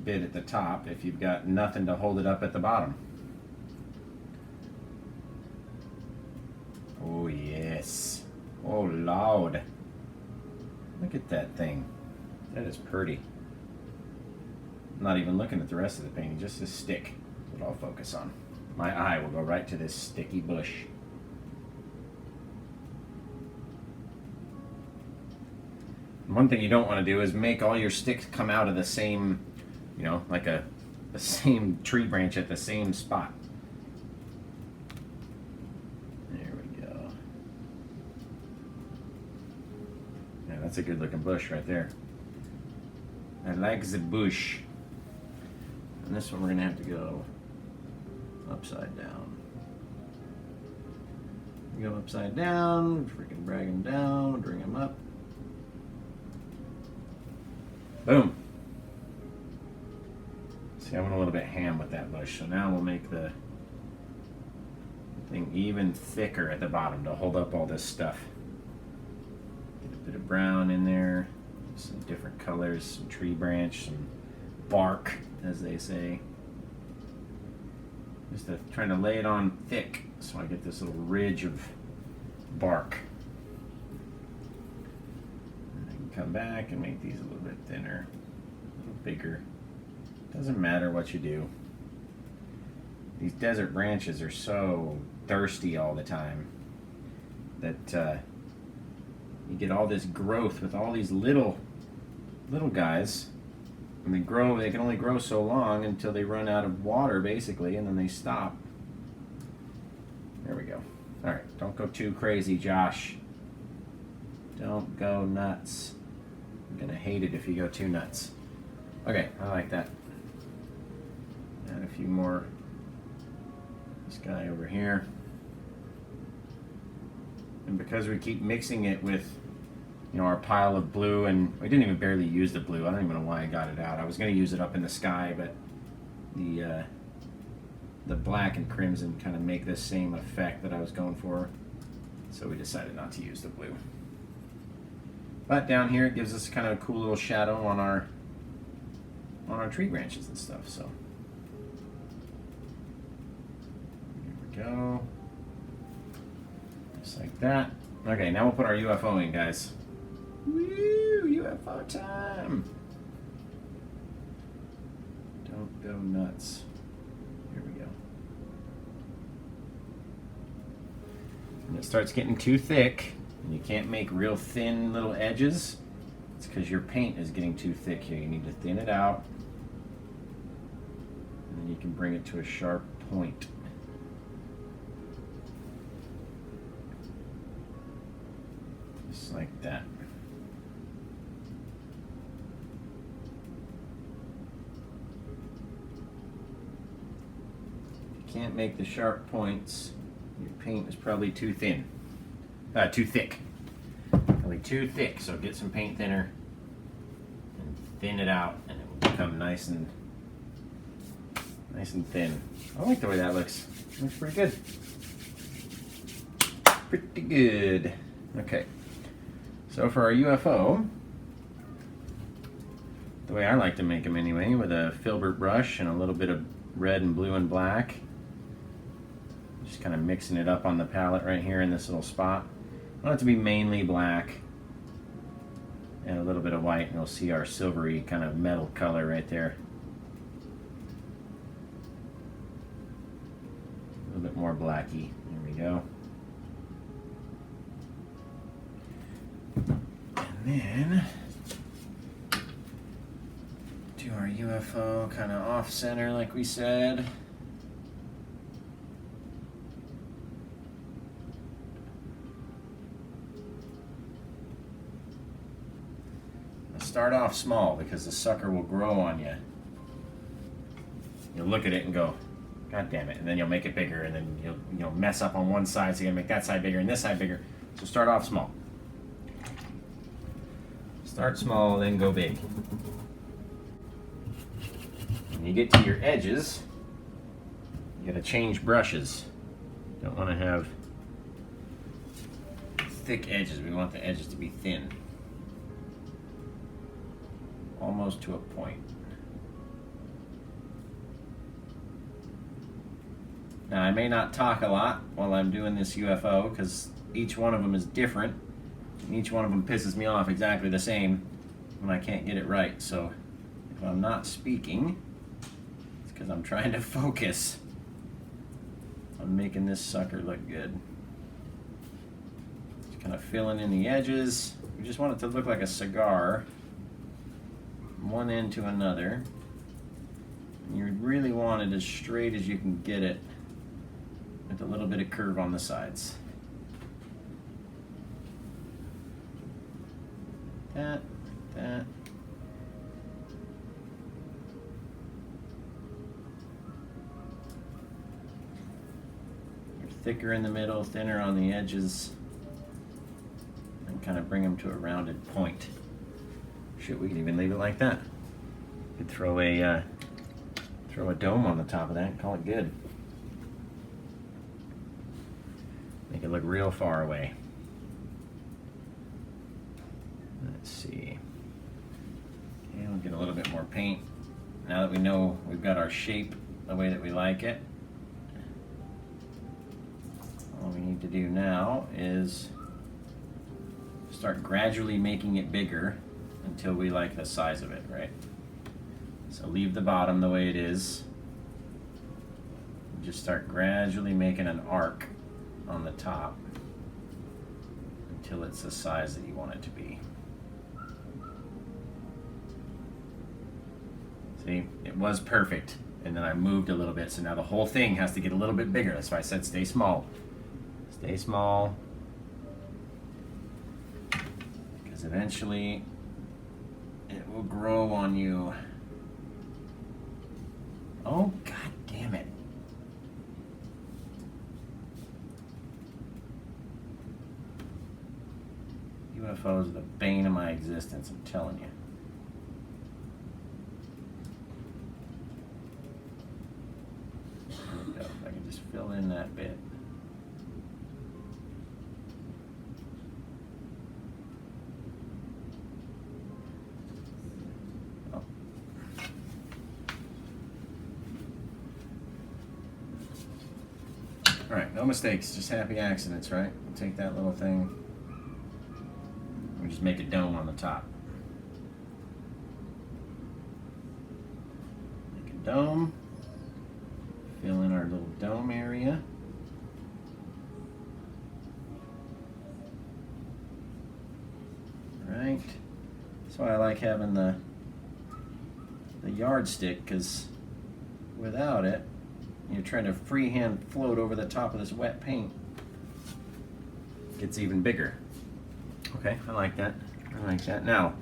bit at the top if you've got nothing to hold it up at the bottom. Oh yes. Oh Lord. Look at that thing. That is pretty. I'm not even looking at the rest of the painting, just this stick is what I'll focus on. My eye will go right to this sticky bush. One thing you don't want to do is make all your sticks come out of the same, you know, like the same tree branch at the same spot. There we go. Yeah, that's a good looking bush right there. I like the bush. And this one we're going to have to go upside down. Go upside down, freaking drag him down, bring him up. Boom. See, I went a little bit ham with that bush, so now we'll make the thing even thicker at the bottom to hold up all this stuff. Get a bit of brown in there, some different colors, some tree branch, some bark, as they say. Just trying to lay it on thick so I get this little ridge of bark. And I can come back and make these a little bit thinner, a little bigger. Doesn't matter what you do. These desert branches are so thirsty all the time that you get all this growth with all these little guys. And they can only grow so long until they run out of water, basically, and then they stop. There we go. All right, don't go too crazy, Josh. Don't go nuts. I'm gonna hate it if you go too nuts. Okay, I like that. Add a few more. This guy over here. And because we keep mixing it with, you know, our pile of blue, and we didn't even barely use the blue. I don't even know why I got it out. I was going to use it up in the sky, but the black and crimson kind of make the same effect that I was going for, so we decided not to use the blue. But down here it gives us kind of a cool little shadow on our tree branches and stuff. So here we go, just like that. Okay, now we'll put our UFO in, guys. Woo! UFO time! Don't go nuts. Here we go. When it starts getting too thick, and you can't make real thin little edges, it's because your paint is getting too thick here. You need to thin it out, and then you can bring it to a sharp point. Just like that. Can't make the sharp points, your paint is probably too thick. Probably too thick, so get some paint thinner and thin it out, and it will become nice and thin. I like the way that looks. Looks pretty good. pretty good. Okay, so for our UFO, the way I like to make them anyway, with a filbert brush and a little bit of red and blue and black, just kind of mixing it up on the palette right here in this little spot. I want it to be mainly black and a little bit of white, and you'll see our silvery kind of metal color right there. A little bit more blacky. There we go. And then do our UFO kind of off center like we said. Start off small because the sucker will grow on you. You'll look at it and go, God damn it, and then you'll make it bigger, and then you'll mess up on one side, so you're gonna make that side bigger and this side bigger. So start off small. Start small, then go big. When you get to your edges, you gotta change brushes. You don't want to have thick edges. We want the edges to be thin. Almost to a point. Now I may not talk a lot while I'm doing this UFO because each one of them is different and each one of them pisses me off exactly the same when I can't get it right. So if I'm not speaking, it's because I'm trying to focus on making this sucker look good. Just kind of filling in the edges. We just want it to look like a cigar. One end to another. And you really want it as straight as you can get it with a little bit of curve on the sides. That. You're thicker in the middle, thinner on the edges, and kind of bring them to a rounded point. Shit, we could even leave it like that. Could throw a dome on the top of that and call it good. Make it look real far away. Let's see. Okay, we'll get a little bit more paint. Now that we know we've got our shape the way that we like it, all we need to do now is start gradually making it bigger until we like the size of it, right? So leave the bottom the way it is. Just start gradually making an arc on the top until it's the size that you want it to be. See, it was perfect, and then I moved a little bit, so now the whole thing has to get a little bit bigger. That's why I said stay small. Stay small, because eventually it will grow on you. Oh, God damn it. UFOs are the bane of my existence, I'm telling you. There we go. If I can just fill in that bit. Alright, no mistakes, just happy accidents, right? We'll take that little thing, we just make a dome on the top. Make a dome, fill in our little dome area. Right, that's why I like having the yardstick, because without it, you're trying to freehand float over the top of this wet paint. It gets even bigger. Okay, I like that. I like that. Now,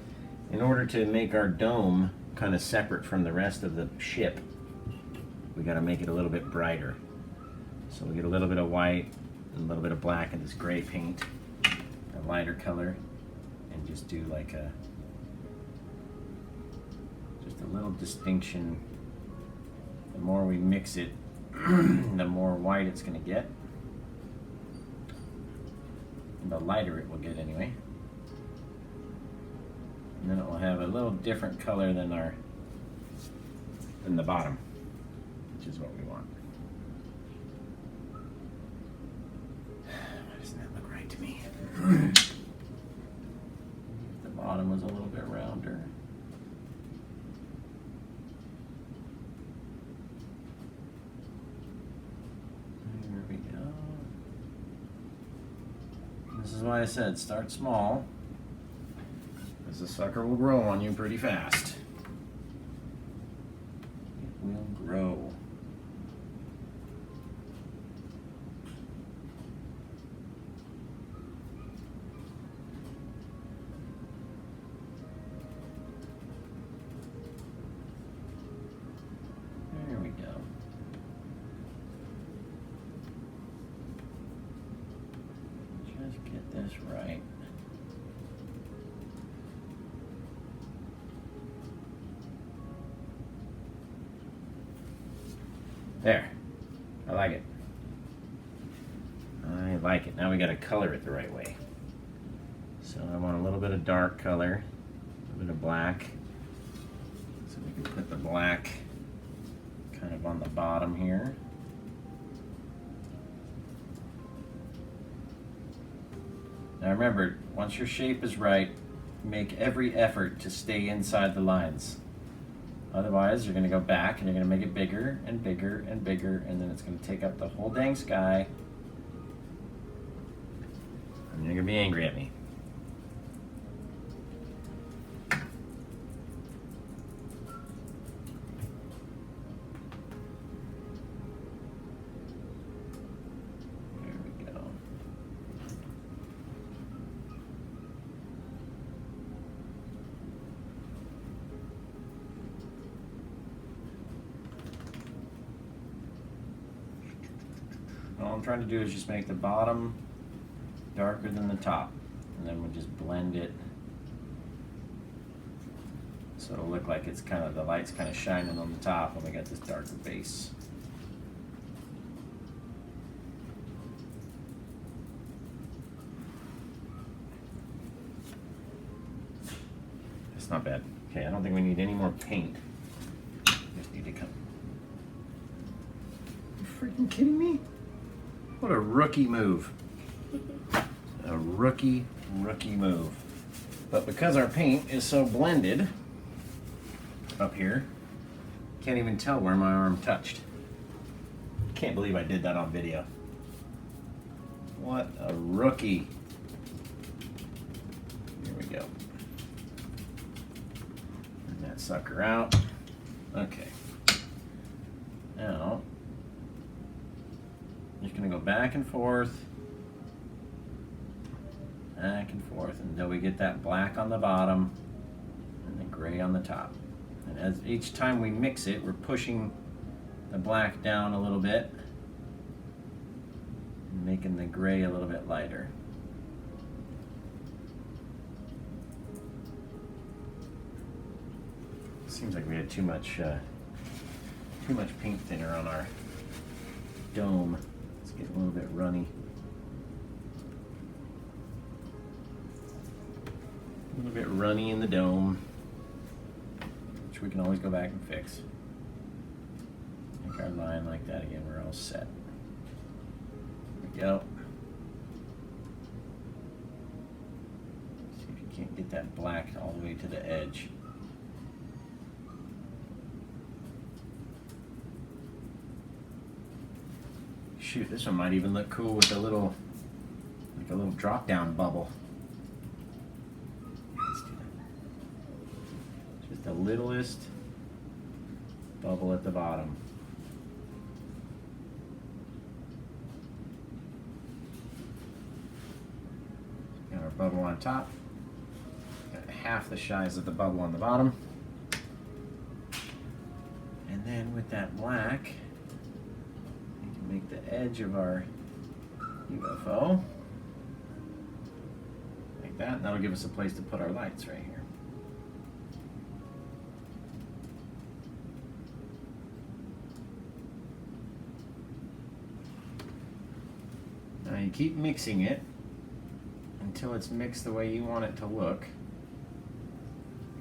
in order to make our dome kind of separate from the rest of the ship, we got to make it a little bit brighter. So we get a little bit of white and a little bit of black in this gray paint, a lighter color, and just do like just a little distinction. The more we mix it, the more white it's going to get. the lighter it will get anyway. And then it will have a little different color than the bottom, which is what we want. Why doesn't that look right to me? The bottom was a little bit rounder. There we go. This is why I said start small, because the sucker will grow on you pretty fast. It will grow. There we go. Just get this right. There. I like it. I like it. Now we got to color it the right way. So I want a little bit of dark color, a little bit of black. So we can put the black kind of on the bottom here. Now remember, once your shape is right, make every effort to stay inside the lines. Otherwise, you're going to go back and you're going to make it bigger and bigger and bigger, and then it's going to take up the whole dang sky. And you're going to be angry at me. There we go. All I'm trying to do is just make the bottom darker than the top, and then we'll just blend it so it'll look like it's kind of, the light's kind of shining on the top when we got this darker base. That's not bad. Okay, I don't think we need any more paint. Just need to come. Are you freaking kidding me? What a rookie move. A rookie move. But because our paint is so blended up here, can't even tell where my arm touched. Can't believe I did that on video. What a rookie. Here we go. Bring that sucker out. Okay. Now, I'm just going to go back and forth until we get that black on the bottom and the gray on the top. And as each time we mix it, we're pushing the black down a little bit and making the gray a little bit lighter. Seems like we had too much paint thinner on our dome. It's getting a little bit runny. A little bit runny in the dome, which we can always go back and fix. Make our line like that again, we're all set. There we go. See if you can't get that black all the way to the edge. Shoot, this one might even look cool with a little, like a little drop down bubble. Let's do that. Just the littlest bubble at the bottom. Got our bubble on top. Got half the size of the bubble on the bottom. And then with that black, make the edge of our UFO like that, and that'll give us a place to put our lights right here. Now you keep mixing it until it's mixed the way you want it to look.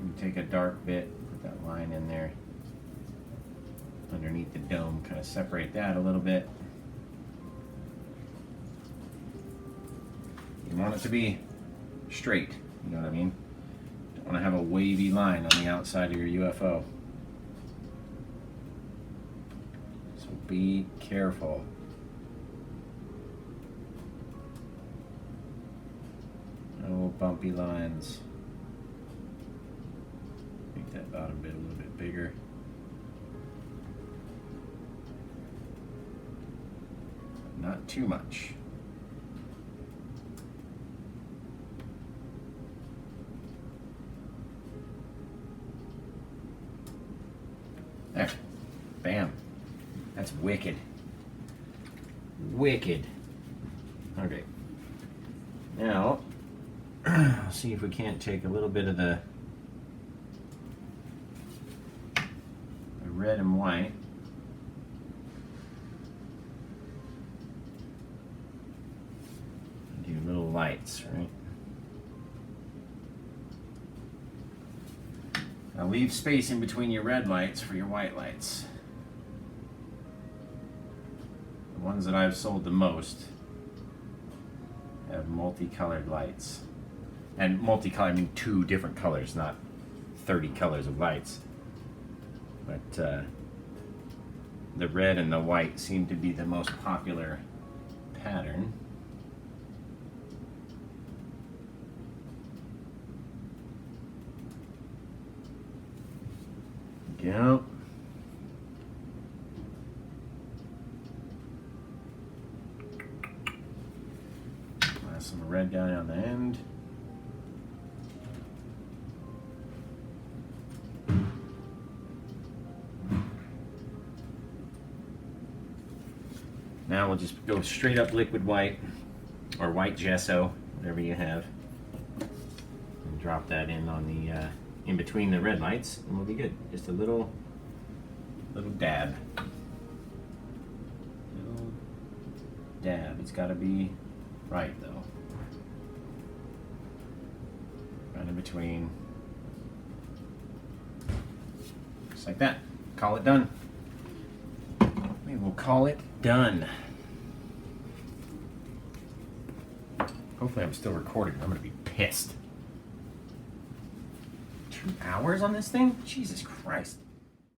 You take a dark bit, put that line in there underneath the dome, kind of separate that a little bit. You want it to be straight, you know what I mean? Don't want to have a wavy line on the outside of your UFO. So be careful. No bumpy lines. Make that bottom bit a little bit bigger. Not too much. There. Bam. That's wicked. Wicked. Okay. Now, I'll see if we can't take a little bit of the red and white. Do little lights, right? Now leave space in between your red lights for your white lights. The ones that I've sold the most have multicolored lights. And multicolored, I mean 2 different colors, not 30 colors of lights. But the red and the white seem to be the most popular pattern. Go. Some red down on the end. Now we'll just go straight up liquid white or white gesso, whatever you have, and drop that in on the in between the red lights, and we'll be good. Just a little dab. Little dab. It's got to be right though. Right in between. Just like that. Call it done. We will call it done. Hopefully I'm still recording. I'm gonna be pissed. 2 hours on this thing? Jesus Christ.